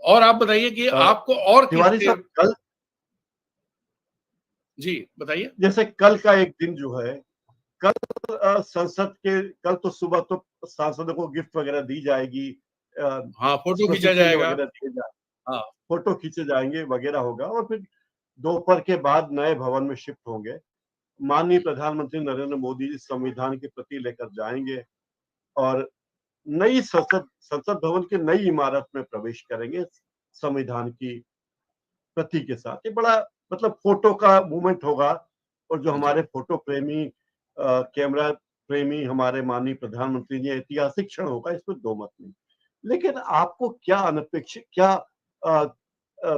Speaker 2: और आप बताइए कि
Speaker 1: अ,
Speaker 2: आपको और
Speaker 1: तिवारी
Speaker 2: किसके।
Speaker 1: साहब, कल
Speaker 2: जी बताइए।
Speaker 1: जैसे कल का एक दिन जो है, कल संसद के कल तो सुबह तो सांसदों को गिफ्ट वगैरह दी जाएगी, अ,
Speaker 2: हाँ, फोटो खींचा
Speaker 1: स्मृति चिन्ह
Speaker 2: जाएगा।
Speaker 1: वगैरह दिए जाए,
Speaker 2: हाँ।
Speaker 1: फोटो खींचे जाएंगे वगैरह होगा, और फिर दोपहर के बाद नए भवन में शिफ्ट होंगे। माननीय प्रधानमंत्री नरेंद्र मोदी जी संविधान की प्रति लेकर जाएंगे और नई संसद संसद भवन की नई इमारत में प्रवेश करेंगे संविधान की प्रति के साथ। ये बड़ा मतलब फोटो का मूवमेंट होगा, और जो
Speaker 2: जी।
Speaker 1: हमारे फोटो प्रेमी, कैमरा प्रेमी हमारे माननीय प्रधानमंत्री जी, ऐतिहासिक क्षण होगा, इसमें दो मत नहीं। लेकिन आपको क्या अनपेक्षित, क्या अ, अ,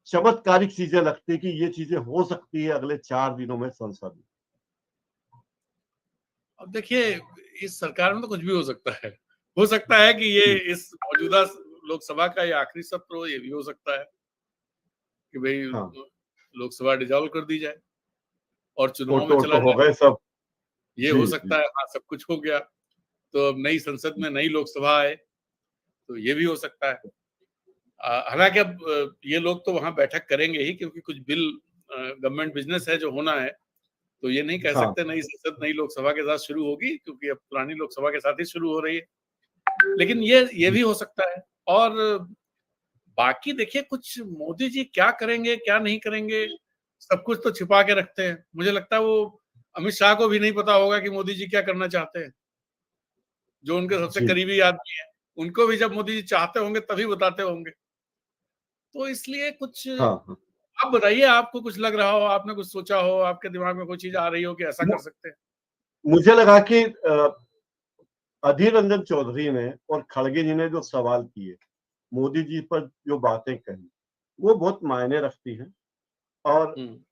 Speaker 1: चमत्कारिक चीजें लगती है कि ये चीजें हो सकती है अगले 4 दिनों में संसद में?
Speaker 2: अब देखिए, इस सरकार में तो कुछ भी हो सकता है। हो सकता है कि ये
Speaker 1: जी,
Speaker 2: इस मौजूदा लोकसभा का ये आखिरी सत्र हो, ये भी हो सकता है कि भाई
Speaker 1: हाँ,
Speaker 2: लोकसभा डिसॉल्व कर दी जाए और चुनाव में
Speaker 1: फोटो
Speaker 2: चला
Speaker 1: वोटो हो
Speaker 2: जाए।
Speaker 1: गए सब।
Speaker 2: ये
Speaker 1: जी,
Speaker 2: हो
Speaker 1: जी,
Speaker 2: सकता है, हाँ, सब कुछ हो गया। तो अब नई संसद में नई लोकसभा आए, तो ये भी हो सकता है। हालांकि अब ये लोग तो वहां बैठक करेंगे ही, क्योंकि कुछ बिल गवर्नमेंट बिजनेस है जो होना है। तो ये नहीं कह
Speaker 1: हाँ,
Speaker 2: सकते नई संसद नई लोकसभा के साथ शुरू होगी, क्योंकि अब पुरानी लोकसभा के साथ ही शुरू हो रही है। लेकिन ये
Speaker 1: जी,
Speaker 2: भी हो सकता है। और बाकी देखिए, कुछ मोदी जी क्या करेंगे क्या नहीं करेंगे, सब कुछ तो छिपा के रखते हैं। मुझे लगता है वो अमित शाह को भी नहीं पता होगा कि मोदी जी क्या करना चाहते हैं, जो उनके सबसे
Speaker 1: जी,
Speaker 2: करीबी आदमी है। उनको भी जब मोदी जी चाहते होंगे तभी बताते होंगे। तो इसलिए कुछ,
Speaker 1: हाँ, हाँ।
Speaker 2: आप बताइए, आपको कुछ लग रहा हो, आपने कुछ सोचा हो, आपके दिमाग में कोई चीज आ रही हो कि ऐसा कर
Speaker 1: मु-
Speaker 2: सकते हैं।
Speaker 1: मुझे लगा कि अधीर रंजन चौधरी ने और खड़गे जी ने जो सवाल किए, मोदी जी पर जो बातें कही, वो बहुत मायने रखती हैं। और
Speaker 2: हम्म।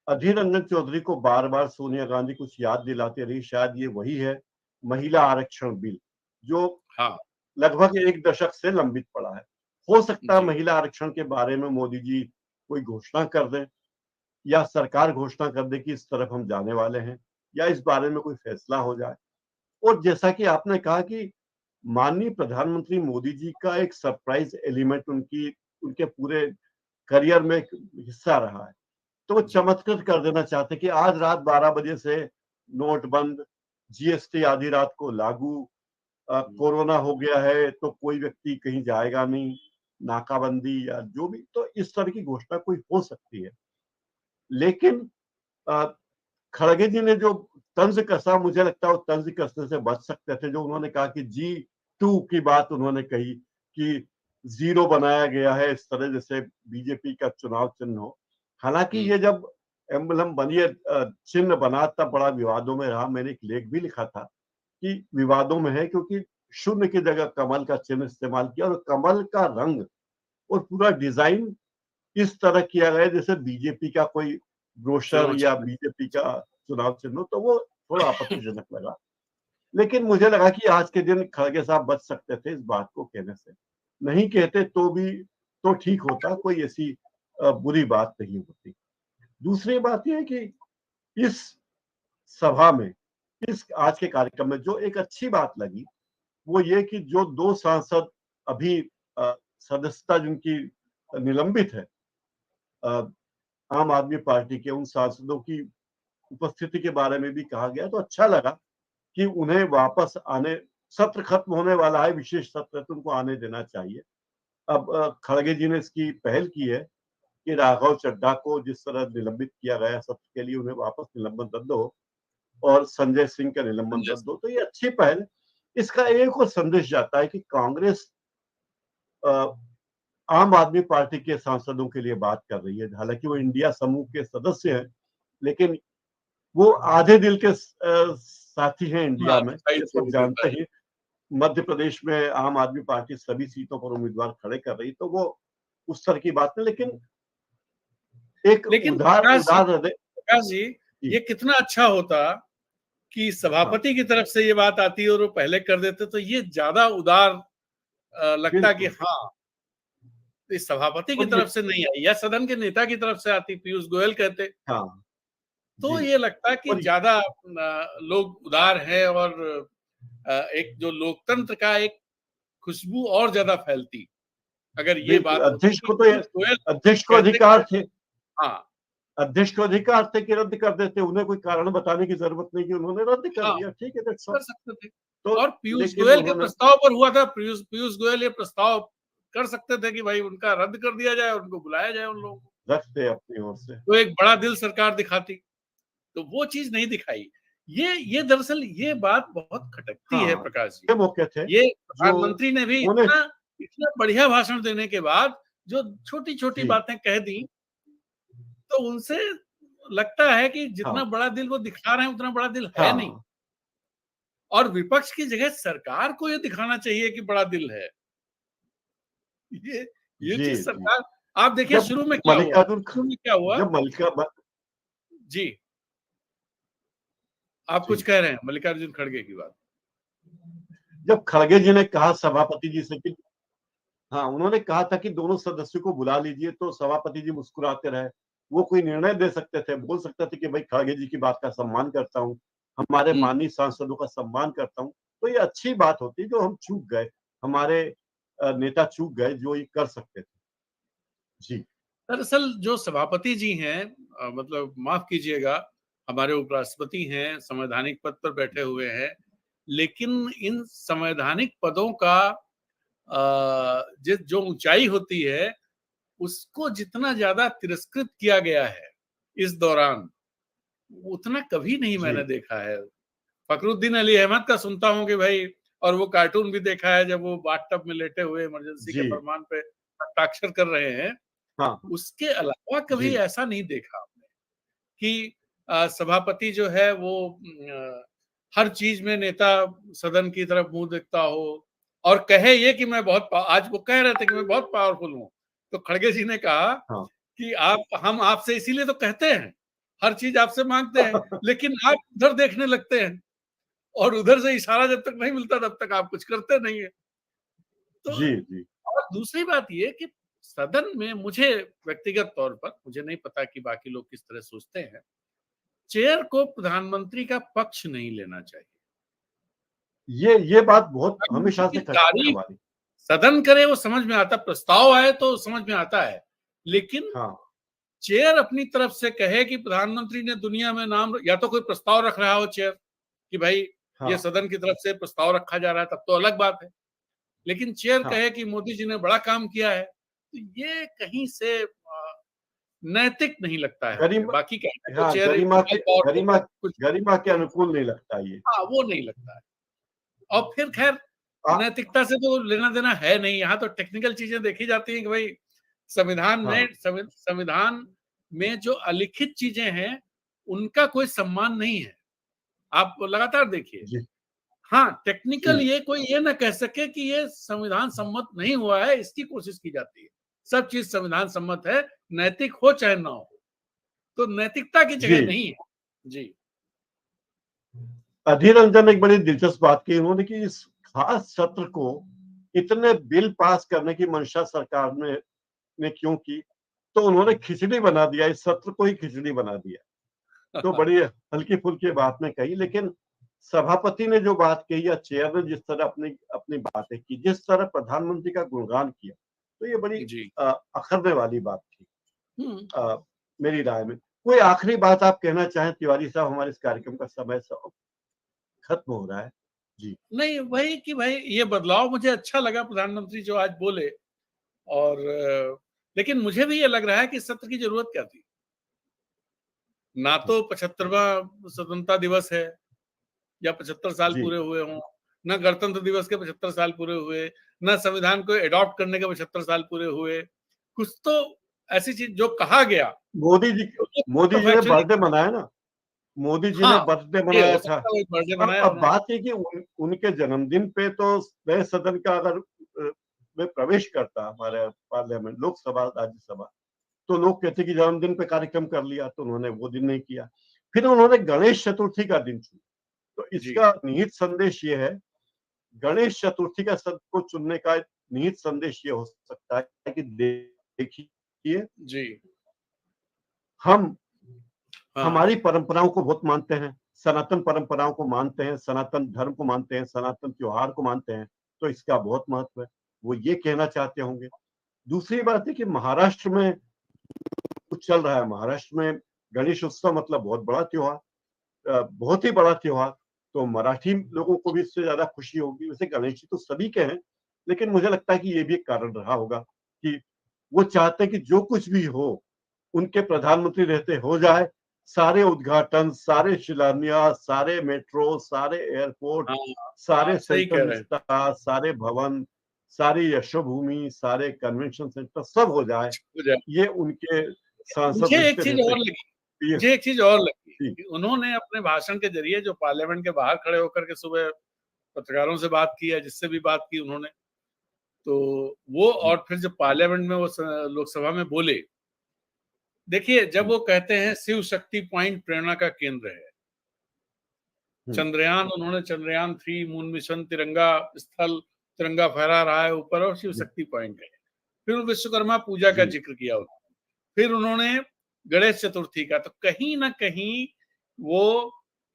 Speaker 1: अधीर रंजन चौधरी को बार बार सोनिया गांधी कुछ याद दिलाते रही, शायद ये वही है, महिला आरक्षण बिल, जो
Speaker 2: हाँ।
Speaker 1: लगभग एक दशक से लंबित पड़ा है। हो सकता है
Speaker 2: जी।
Speaker 1: महिला आरक्षण के बारे में मोदी जी कोई घोषणा कर दें, या सरकार घोषणा कर दे कि इस तरफ हम जाने वाले हैं, या इस बारे में कोई फैसला हो जाए। और जैसा कि आपने कहा कि माननीय प्रधानमंत्री मोदी जी का एक सरप्राइज एलिमेंट उनकी उनके पूरे करियर में एक हिस्सा रहा है। तो वो
Speaker 2: जी।
Speaker 1: चमत्कृत कर देना चाहते कि आज रात 12 बजे से नोट बंद, जीएसटी आधी रात को लागू,
Speaker 2: हम्म।
Speaker 1: कोरोना हो गया है तो कोई व्यक्ति कहीं जाएगा नहीं, नाकाबंदी या जो भी, तो इस तरह की घोषणा कोई हो सकती है। लेकिन अ, खड़गे जी ने जो तंज कसा, मुझे लगता है वो तंज कसने से बच सकते थे। जो उन्होंने कहा कि G2 की बात उन्होंने कही कि जीरो बनाया गया है, इस तरह जैसे बीजेपी का चुनाव चिन्ह हो। हालांकि
Speaker 2: हम्म।
Speaker 1: ये जब एम्बलम बनी है, चिन्ह बना, तब बड़ा विवादों में रहा। मैंने एक लेख भी लिखा था कि विवादों में है क्योंकि शून्य की जगह कमल का चिन्ह इस्तेमाल किया, और कमल का रंग और पूरा डिजाइन इस तरह किया गया जैसे बीजेपी का कोई ब्रोशर
Speaker 2: चुनाव
Speaker 1: या
Speaker 2: चिन्ह।
Speaker 1: बीजेपी का चुनाव चिन्ह हो, तो वो थोड़ा आपत्तिजनक लगा। लेकिन मुझे लगा कि आज के दिन खड़गे साहब बच सकते थे इस बात को कहने से। नहीं कहते तो भी तो ठीक होता, कोई ऐसी बुरी बात नहीं होती। दूसरी बात यह है कि इस सभा में, इस आज के कार्यक्रम में जो एक अच्छी बात लगी, वो ये कि जो दो सांसद अभी सदस्यता जिनकी निलंबित है, अ, आम आदमी पार्टी के, उन सांसदों की उपस्थिति के बारे में भी कहा गया। तो अच्छा लगा कि उन्हें वापस आने, सत्र खत्म होने वाला है, विशेष सत्र, तो उनको आने देना चाहिए। अब खड़गे जी ने इसकी पहल की है कि राघव चड्ढा को जिस तरह निलंबित किया गया सत्र के लिए, उन्हें वापस निलंबन रद्द हो, और संजय सिंह का निलंबन
Speaker 2: संजय
Speaker 1: रद्द हो। तो ये अच्छी पहल। इसका एक और संदेश जाता है कि कांग्रेस आम आदमी पार्टी के सांसदों के लिए बात कर रही है। हालांकि वो इंडिया समूह के सदस्य हैं, लेकिन वो आधे दिल के साथी हैं इंडिया
Speaker 2: हाँ,
Speaker 1: में,
Speaker 2: दिखाई
Speaker 1: ये
Speaker 2: तो
Speaker 1: सब
Speaker 2: देता
Speaker 1: जानते
Speaker 2: है।
Speaker 1: ही। मध्य प्रदेश में आम आदमी पार्टी सभी सीटों पर उम्मीदवार खड़े कर रही, तो वो उस तरह की बात नहीं, लेकिन एक
Speaker 2: लेकिन
Speaker 1: उदार उदार हृदय।
Speaker 2: प्रकाश जी,
Speaker 1: जी,
Speaker 2: ये कितना अच्छा होता कि
Speaker 1: हाँ,
Speaker 2: सभापति की तरफ से ये बात आती और वो पहले कर देते, तो ये ज्यादा उदार लगता कि
Speaker 1: बिल्कुल।
Speaker 2: हाँ, इस सभापति की
Speaker 1: और ये
Speaker 2: तरफ से नहीं आई या सदन के नेता की तरफ से आती, पीयूष गोयल कहते,
Speaker 1: हाँ,
Speaker 2: तो
Speaker 1: जी।
Speaker 2: ये लगता कि
Speaker 1: और
Speaker 2: ज्यादा लोग उदार है और एक जो लोकतंत्र का एक खुशबू और ज्यादा फैलती अगर ये
Speaker 1: बिल्कुल,
Speaker 2: बात होती कि पीयूष गोयल
Speaker 1: अध्यक्ष को
Speaker 2: कहते
Speaker 1: अधिकार थे,
Speaker 2: हाँ
Speaker 1: अध्यक्ष को अधिकार थे कि रद्द कर देते, उन्हें कोई कारण बताने की जरूरत नहीं कि उन्होंने रद्द कर
Speaker 2: हाँ
Speaker 1: दिया, ठीक है, दैट्स ऑल।
Speaker 2: कर सकते थे।
Speaker 1: तो
Speaker 2: और पीयूष
Speaker 1: लेकिन
Speaker 2: गोयल के
Speaker 1: उन्होंने
Speaker 2: प्रस्ताव पर हुआ था, पीयूष पीयूष गोयल ये प्रस्ताव कर सकते थे कि भाई उनका रद्द कर दिया जाए और उनको बुलाया जाए उन लोगों को,
Speaker 1: रख दे अपनी ओर से।
Speaker 2: तो एक बड़ा दिल सरकार दिखाती। तो वो चीज नहीं दिखाई। ये दरअसल ये बात बहुत खटकती है
Speaker 1: हाँ,
Speaker 2: प्रकाश जी।
Speaker 1: ये मौके थे
Speaker 2: ये
Speaker 1: जो
Speaker 2: प्रधानमंत्री ने भी
Speaker 1: उन्हें,
Speaker 2: इतना इतना बढ़िया भाषण देने के बाद जो छोटी छोटी
Speaker 1: जी,
Speaker 2: बातें कह दी, तो उनसे लगता है कि जितना
Speaker 1: हाँ,
Speaker 2: बड़ा दिल वो दिखा रहे हैं उतना बड़ा दिल है नहीं।
Speaker 1: हाँ,
Speaker 2: और विपक्ष की जगह सरकार को ये दिखाना चाहिए कि बड़ा दिल है। ये ये
Speaker 1: जी,
Speaker 2: चीज
Speaker 1: जी।
Speaker 2: सरकार, आप देखिए
Speaker 1: जब
Speaker 2: शुरू में क्या हुआ,
Speaker 1: मल्लिकार्जुन ख
Speaker 2: शुरू में क्या हुआ।
Speaker 1: जब मल्लिका ब
Speaker 2: जी, आप कुछ
Speaker 1: जी,
Speaker 2: कह रहे हैं मल्लिकार्जुन खड़गे की बात।
Speaker 1: जब खड़गे जी ने कहा सभापति जी से कि हाँ, उन्होंने कहा था कि दोनों सदस्यों को बुला लीजिए, तो सभापति जी मुस्कुराते रहे। वो कोई निर्णय दे सकते थे, बोल सकते थे कि भाई खड़गे जी की बात का सम्मान करता हूँ, हमारे
Speaker 2: हम्म।
Speaker 1: माननीय सांसदों का सम्मान करता हूँ। तो ये अच्छी बात होती जो हम चूक गए, हमारे नेता चूक गए जो ये कर सकते थे। जी,
Speaker 2: दरअसल जो सभापति जी हैं, मतलब माफ कीजिएगा, हमारे उपराष्ट्रपति हैं, संवैधानिक पद पर बैठे हुए हैं, लेकिन इन संवैधानिक पदों का जो ऊंचाई होती है, उसको जितना ज्यादा तिरस्कृत किया गया है इस दौरान, उतना कभी नहीं मैंने
Speaker 1: जी,
Speaker 2: देखा है। फखरुद्दीन अली अहमद का सुनता हूँ कि भाई, और वो कार्टून भी देखा है जब वो बाथटब में लेटे हुए इमरजेंसी के
Speaker 1: जी,
Speaker 2: फरमान पे हस्ताक्षर कर रहे हैं।
Speaker 1: हाँ,
Speaker 2: उसके अलावा कभी
Speaker 1: जी,
Speaker 2: ऐसा नहीं देखा हमने कि सभापति जो है वो हर चीज में नेता सदन की तरफ मुंह देखता हो और कहे ये कि मैं बहुत आज वो कह रहे थे कि मैं बहुत पावरफुल हूँ, तो खड़गे जी ने कहा
Speaker 1: हाँ।
Speaker 2: कि आप हम आपसे इसीलिए तो कहते हैं, हर चीज आपसे मांगते हैं, लेकिन आप उधर देखने लगते हैं और उधर से इशारा जब तक नहीं मिलता तब तक आप कुछ करते नहीं है। तो
Speaker 1: जी, जी,
Speaker 2: और दूसरी बात ये कि सदन में मुझे व्यक्तिगत तौर पर, मुझे नहीं पता कि बाकी लोग किस तरह सोचते हैं, चेयर को प्रधानमंत्री का पक्ष नहीं लेना चाहिए।
Speaker 1: ये बात बहुत
Speaker 2: प्रधानमंत्री
Speaker 1: हमेशा
Speaker 2: की
Speaker 1: से खटकी है
Speaker 2: तारीफ
Speaker 1: हमारी।
Speaker 2: सदन करे वो समझ में आता, प्रस्ताव आए तो समझ में आता है, लेकिन
Speaker 1: हाँ,
Speaker 2: चेयर अपनी तरफ से कहे कि प्रधानमंत्री ने दुनिया में नाम, या तो कोई प्रस्ताव रख रहा हो चेयर कि भाई ये
Speaker 1: हाँ,
Speaker 2: सदन की तरफ से प्रस्ताव रखा जा रहा है, तब तो अलग बात है, लेकिन चेयर
Speaker 1: हाँ।
Speaker 2: कहे कि मोदी जी ने बड़ा काम किया है, तो ये कहीं से नैतिक नहीं लगता है मुझे।
Speaker 1: गरिमा
Speaker 2: बाकी क्या है, तो
Speaker 1: हाँ,
Speaker 2: चेयर एक पावरफुल
Speaker 1: गरिमा
Speaker 2: कुछ,
Speaker 1: गरिमा के अनुकूल नहीं लगता ये।
Speaker 2: हाँ वो नहीं लगता है। और फिर खैर
Speaker 1: आ
Speaker 2: नैतिकता से तो लेना देना है नहीं, यहाँ तो टेक्निकल चीजें देखी जाती हैं कि भाई
Speaker 1: हाँ,
Speaker 2: संविधान में जो अलिखित चीजें हैं उनका कोई सम्मान नहीं है। आप लगातार देखिए,
Speaker 1: जी,
Speaker 2: हाँ टेक्निकल
Speaker 1: जी,
Speaker 2: ये कोई ये ना कह सके कि ये संविधान सम्मत नहीं हुआ है, इसकी कोशिश की जाती है। सब चीज संविधान सम्मत है, नैतिक हो चाहे ना हो, तो नैतिकता की
Speaker 1: जी।
Speaker 2: जगह नहीं है। जी।
Speaker 1: अधीर रंजन ने एक बड़ी दिलचस्प बात की उन्होंने कि इस खास सत्र को इतने बिल पास करने की मंशा सरकार ने क्यों की, तो उन्होंने खिचड़ी बना दिया, इस सत्र को ही खिचड़ी बना दिया। तो बड़ी हल्की-फुल्की बात ने कही, लेकिन सभापति ने जो बात कही या चेयर ने जिस तरह अपनी अपनी बातें की, जिस तरह प्रधानमंत्री का गुणगान किया, तो ये बड़ी
Speaker 2: जी।
Speaker 1: अखरने वाली बात थी
Speaker 2: हम्म।
Speaker 1: मेरी राय में। कोई आखिरी बात आप कहना चाहें तिवारी साहब, हमारे इस कार्यक्रम का समय खत्म हो रहा है। जी,
Speaker 2: नहीं, वही कि भाई ये बदलाव मुझे अच्छा लगा प्रधानमंत्री जो आज बोले, और लेकिन मुझे भी ये लग रहा है कि इस सत्र की जरूरत क्या थी। ना तो 75वां स्वतंत्रता दिवस है या 75 साल
Speaker 1: जी,
Speaker 2: पूरे हुए हों, ना गणतंत्र दिवस के 75 साल पूरे हुए, ना संविधान को एडॉप्ट करने के 75 साल पूरे हुए। कुछ तो ऐसी चीज जो कहा गया
Speaker 1: मोदी जी
Speaker 2: तो
Speaker 1: ने
Speaker 2: factually
Speaker 1: बर्थडे मनाया ना, मोदी जी ने
Speaker 2: हाँ,
Speaker 1: बर्थडे
Speaker 2: ये
Speaker 1: मनाया
Speaker 2: हो
Speaker 1: था।
Speaker 2: सकता है बर्थडे
Speaker 1: अब
Speaker 2: मनाया
Speaker 1: अब
Speaker 2: उन्होंने।
Speaker 1: बात है कि उनके जन्मदिन पे तो नए सदन का अगर में प्रवेश करता हमारे पार्लियामेंट, लोकसभा राज्यसभा, तो लोग कहते कि जन्मदिन पे कार्यक्रम कर लिया, तो उन्होंने वो दिन नहीं किया। फिर उन्होंने गणेश चतुर्थी का दिन चुना। तो
Speaker 2: जी
Speaker 1: इसका निहित संदेश ये है, गणेश चतुर्थी का शब्द को चुनने का निहित संदेश ये हो सकता है कि देखिए,
Speaker 2: जी
Speaker 1: हम
Speaker 2: हाँ
Speaker 1: हमारी परंपराओं को बहुत मानते हैं, सनातन परंपराओं को मानते हैं, सनातन धर्म को मानते हैं, सनातन त्योहार को मानते हैं, तो इसका बहुत महत्व है। वो ये कहना चाहते होंगे। दूसरी बात है कि महाराष्ट्र में कुछ चल रहा है। महाराष्ट्र में गणेश उत्सव मतलब बहुत बड़ा त्योहार, बहुत ही बड़ा त्योहार। तो मराठी लोगों को भी इससे ज्यादा खुशी होगी। वैसे गणेश जी तो सभी के हैं, लेकिन मुझे लगता है कि ये भी एक कारण रहा होगा कि वो चाहते हैं कि जो कुछ भी हो, उनके प्रधानमंत्री रहते हो जाए। सारे उद्घाटन, सारे शिलान्यास, सारे मेट्रो, सारे एयरपोर्ट,
Speaker 2: हाँ
Speaker 1: सारे
Speaker 2: आप सही कह
Speaker 1: सेंट्रल
Speaker 2: रहे हैं।
Speaker 1: विस्तार, सारे भवन, सारी यशोभूमि, सारे कन्वेंशन सेंटर सब हो जाए।
Speaker 2: हो जाए।
Speaker 1: ये उनके सांसद
Speaker 2: मुझे एक
Speaker 1: रिश्ते
Speaker 2: चीज
Speaker 1: रहते
Speaker 2: और
Speaker 1: हैं।
Speaker 2: लगी,
Speaker 1: ये
Speaker 2: मुझे एक चीज और लगी
Speaker 1: जी,
Speaker 2: कि उन्होंने अपने भाषण के जरिए जो पार्लियामेंट के बाहर खड़े होकर के सुबह पत्रकारों से बात की है, जिससे भी बात की उन्होंने, तो वो
Speaker 1: जी,
Speaker 2: और फिर जब पार्लियामेंट में वो लोकसभा में बोले, देखिए जब
Speaker 1: हुँ,
Speaker 2: वो कहते हैं शिव शक्ति पॉइंट प्रेरणा का केंद्र है,
Speaker 1: हुँ,
Speaker 2: चंद्रयान, उन्होंने चंद्रयान 3 मून मिशन, तिरंगा स्थल, तिरंगा फहरा रहा है ऊपर और शिव
Speaker 1: जी,
Speaker 2: शक्ति पॉइंट है। फिर विश्वकर्मा पूजा का
Speaker 1: जी,
Speaker 2: जिक्र किया उन्होंने, फिर उन्होंने गणेश चतुर्थी का। तो कहीं ना कहीं वो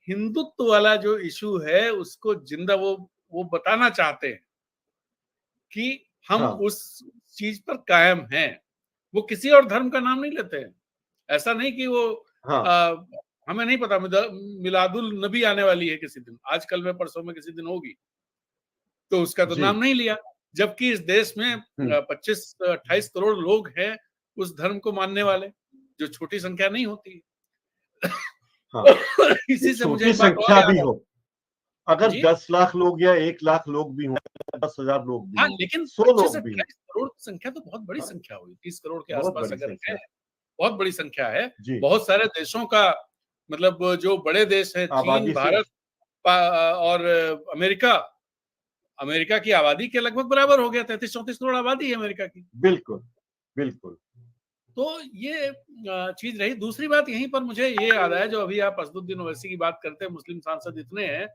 Speaker 2: हिंदुत्व वाला जो इशू है उसको जिंदा वो बताना चाहते हैं कि हम
Speaker 1: हाँ,
Speaker 2: उस चीज पर कायम हैं। वो किसी और धर्म का नाम नहीं लेते हैं। ऐसा नहीं कि वो
Speaker 1: हाँ,
Speaker 2: आ, हमें नहीं पता मिलादुल नबी आने वाली है किसी दिन, आज कल में परसों में किसी दिन होगी, तो उसका तो नाम
Speaker 1: जी,
Speaker 2: नहीं लिया। जबकि इस देश में
Speaker 1: हुँ,
Speaker 2: 25-28 करोड़ लोग हैं उस धर्म को मानने वाले, जो छोटी संख्या नहीं होती।
Speaker 1: हाँ। ये
Speaker 2: इसी से मुझे
Speaker 1: छोटी
Speaker 2: एक बात और
Speaker 1: संख्या
Speaker 2: याद
Speaker 1: भी
Speaker 2: आ
Speaker 1: हो, अगर
Speaker 2: जी
Speaker 1: 10 लाख लोग या 1 लाख लोग भी हों, 10,000 लोग भी
Speaker 2: हाँ,
Speaker 1: हों,
Speaker 2: लेकिन
Speaker 1: 100 लोग भी हों,
Speaker 2: 25-28 करोड़ की संख्या तो बहुत बड़ी
Speaker 1: हाँ,
Speaker 2: संख्या हुई। 30 करोड़ के
Speaker 1: बहुत
Speaker 2: आसपास
Speaker 1: बड़ी
Speaker 2: अगर है,
Speaker 1: संख्या।
Speaker 2: बहुत बड़ी संख्या है।
Speaker 1: जी,
Speaker 2: बहुत सारे देशों का मतलब जो बड़े देश हैं, चीन,
Speaker 1: आबादी से
Speaker 2: भारत और अमेरिका, अमेरिका की आबादी के लगभग बराबर हो गया। 33-34 करोड़ आबादी है अमेरिका की।
Speaker 1: बिल्कुल, बिल्कुल।
Speaker 2: तो ये चीज रही। दूसरी बात यहीं पर मुझे ये याद आया, जो अभी आप असदुद्दीन ओवैसी की बात करते हैं, मुस्लिम सांसद इतने हैं,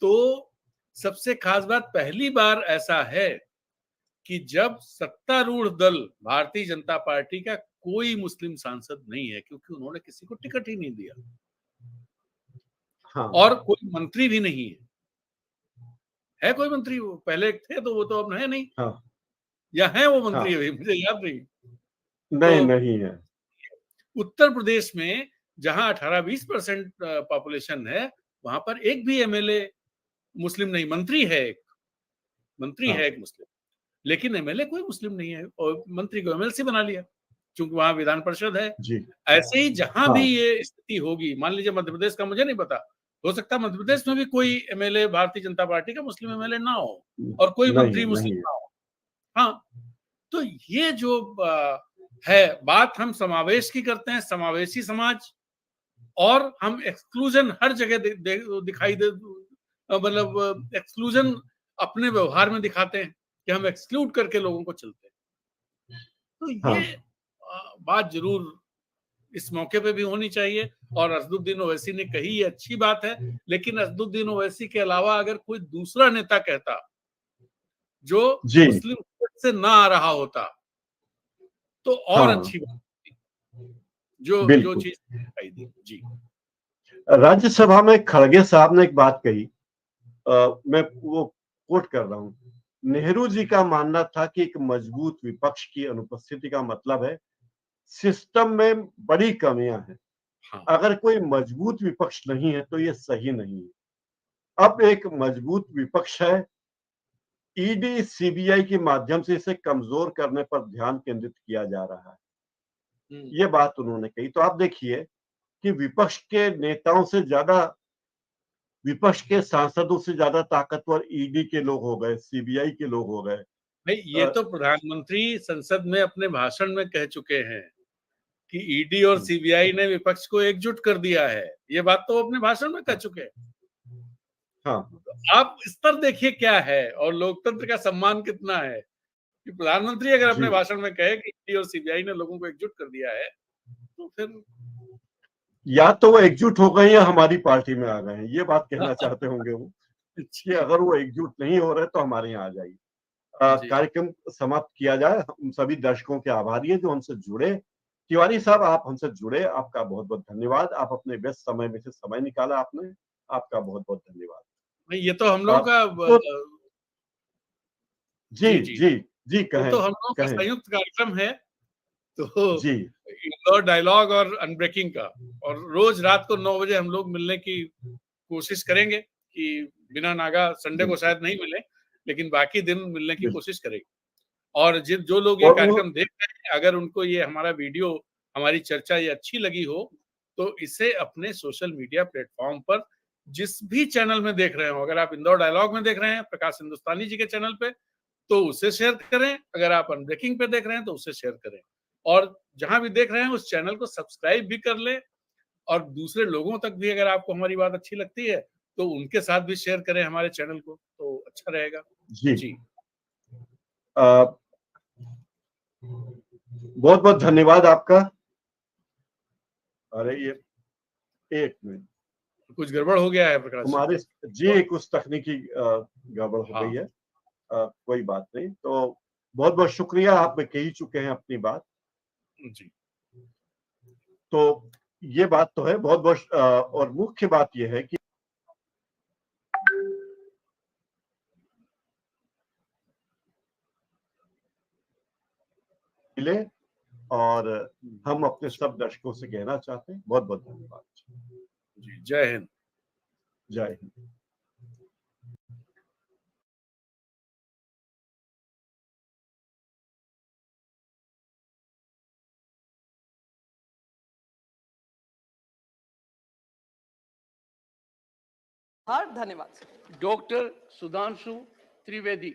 Speaker 2: तो सबसे खास बात, पहली बार ऐसा है कि जब सत्तारूढ़ दल भारतीय जनता पार्टी का कोई मुस्लिम सांसद नहीं है, क्योंकि उन्होंने किसी को टिकट ही नहीं दिया
Speaker 1: हाँ,
Speaker 2: और कोई मंत्री भी नहीं है कोई मंत्री, वो पहले थे तो वो तो अब है नहीं,
Speaker 1: हाँ,
Speaker 2: या है वो मंत्री,
Speaker 1: हाँ।
Speaker 2: अभी मुझे याद नहीं। तो
Speaker 1: नहीं, नहीं है।
Speaker 2: उत्तर प्रदेश में जहां 18-20% पॉपुलेशन है, वहां पर एक भी एमएलए मुस्लिम नहीं। मंत्री है एक, मंत्री
Speaker 1: हाँ,
Speaker 2: है एक मुस्लिम, लेकिन एमएलए कोई मुस्लिम नहीं है, और मंत्री को एमएलसी बना लिया क्योंकि वहां विधान परिषद है।
Speaker 1: जी,
Speaker 2: ऐसे ही जहां भी
Speaker 1: हाँ,
Speaker 2: ये स्थिति होगी, मान लीजिए मध्य प्रदेश का मुझे नहीं पता, हो सकता है मध्य प्रदेश में भी कोई एमएलए भारतीय जनता पार्टी का मुस्लिम एमएलए ना हो और कोई
Speaker 1: नहीं
Speaker 2: मंत्री
Speaker 1: है, नहीं
Speaker 2: मुस्लिम
Speaker 1: है।
Speaker 2: ना हो। हाँ, तो ये जो है बात, हम समावेश की करते हैं, समावेशी समाज, और हम एक्सक्लूजन हर जगह दिखाई दे, मतलब एक्सक्लूजन अपने व्यवहार में दिखाते हैं कि हम एक्सक्लूड करके लोगों को चलते हैं। तो ये
Speaker 1: हाँ,
Speaker 2: बात जरूर इस मौके पे भी होनी चाहिए। और असदुद्दीन ओवैसी ने कही, ये अच्छी बात है, लेकिन असदुद्दीन ओवैसी के अलावा अगर कोई दूसरा नेता कहता जो
Speaker 1: जी,
Speaker 2: मुस्लिम से ना आ रहा होता, तो और
Speaker 1: हाँ,
Speaker 2: अच्छी बात थी, जो जो
Speaker 1: बिल्कुल।
Speaker 2: चीज दिखाई दी। जी
Speaker 1: राज्यसभा में खड़गे साहब ने एक बात कही, मैं वो कोट कर रहा हूं। नेहरू जी का मानना था कि एक मजबूत विपक्ष की अनुपस्थिति का मतलब है सिस्टम में बड़ी कमियां हैं।
Speaker 2: हाँ
Speaker 1: अगर कोई मजबूत विपक्ष नहीं है तो ये सही नहीं है। अब एक मजबूत विपक्ष है, ईडी सीबीआई के माध्यम से इसे कमजोर करने पर ध्यान केंद्रित किया जा रहा है। ये बात उन्होंने कही। तो आप देखिए कि विपक्ष के नेताओं से ज्यादा, विपक्ष के सांसदों से ज्यादा ताकतवर ईडी के लोग हो गए, सीबीआई के लोग हो गए,
Speaker 2: नहीं, ये तो प्रधानमंत्री संसद में अपने भाषण में कह चुके हैं कि ईडी और सीबीआई ने विपक्ष को एकजुट कर दिया है। ये बात तो अपने भाषण में कह चुके हैं।
Speaker 1: हाँ,
Speaker 2: आप स्तर देखिए क्या है और लोकतंत्र का सम्मान कितना है कि प्रधानमंत्री अगर अपने
Speaker 1: जी।
Speaker 2: भाषण में कहे कि ईडी और सीबीआई ने लोगों को एकजुट कर दिया है, तो फिर
Speaker 1: या तो वो एकजुट हो गए या हमारी पार्टी में आ गए हैं, ये बात कहना चाहते होंगे वो कि अगर वो एकजुट नहीं हो रहे तो हमारे यहाँ आ जाइए।
Speaker 2: जी।
Speaker 1: कार्यक्रम समाप्त किया जाए। हम सभी दर्शकों के आभारी हैं जो हमसे जुड़े। तिवारी साहब, आप हमसे जुड़े, आपका बहुत-बहुत धन्यवाद। आप अपने व्यस्त समय में से समय निकाला आपने, आपका बहुत-बहुत धन्यवाद।
Speaker 2: नहीं, ये तो हम लोगों का
Speaker 1: तो जी,
Speaker 2: जी, जी।
Speaker 1: जी, जी,
Speaker 2: ये
Speaker 1: कहें,
Speaker 2: तो हम लोगों का
Speaker 1: कहें।
Speaker 2: संयुक्त कार्यक्रम है। तो
Speaker 1: जी,
Speaker 2: इंदौर डायलॉग और अनब्रेकिंग का, और रोज रात को 9 बजे हम लोग मिलने की कोशिश करेंगे कि बिना नागा संडे को
Speaker 1: बिल्कुल,
Speaker 2: शायद नहीं मिले, लेकिन बाकी दिन मिलने की
Speaker 1: बिल्कुल।
Speaker 2: कोशिश करेंगे। और जिन जो लोग ये
Speaker 1: और वो
Speaker 2: कार्यक्रम देख रहे हैं, अगर उनको ये हमारा वीडियो, हमारी चर्चा ये अच्छी लगी हो, तो इसे अपने सोशल मीडिया प्लेटफ़ॉर्म पर जिस भी चैनल में देख रहे हो, अगर आप इंदौर डायलॉग में देख रहे हैं, प्रकाश हिंदुस्तानी जी के चैनल पे, तो उसे शेयर करें। अगर आप अनब्रेकिंग पे देख रहे हैं, तो उसे शेयर करें। और जहाँ भी देख रहे हैं, उस चैनल को सब्सक्राइब भी कर लें, और दूसरे लोगों तक भी अगर आपको हमारी बात अच्छी लगती है, तो उनके साथ भी शेयर करें हमारे चैनल को, तो अच्छा रहेगा।
Speaker 1: जी।
Speaker 2: जी।
Speaker 1: अ, बहुत-बहुत धन्यवाद आपका। अरे ये 1 मिनट।
Speaker 2: कुछ गड़बड़ हो गया है प्रकाश जी?
Speaker 1: हमारे जी, कुछ तकनीकी गड़बड़ हो
Speaker 2: हाँ,
Speaker 1: गई है। कोई बात नहीं। तो बहुत-बहुत शुक्रिया, आप कह ही चुके हैं अपनी बात।
Speaker 2: जी।
Speaker 1: तो ये बात तो है, बहुत-बहुत और मुख्य बात ये है कि मिले, और हम अपने सब दर्शकों से कहना चाहते हैं, बहुत-बहुत धन्यवाद।
Speaker 2: जी, जय हिंद।
Speaker 1: जय हिंद।
Speaker 3: धन्यवाद।
Speaker 4: डॉक्टर सुधांशु त्रिवेदी।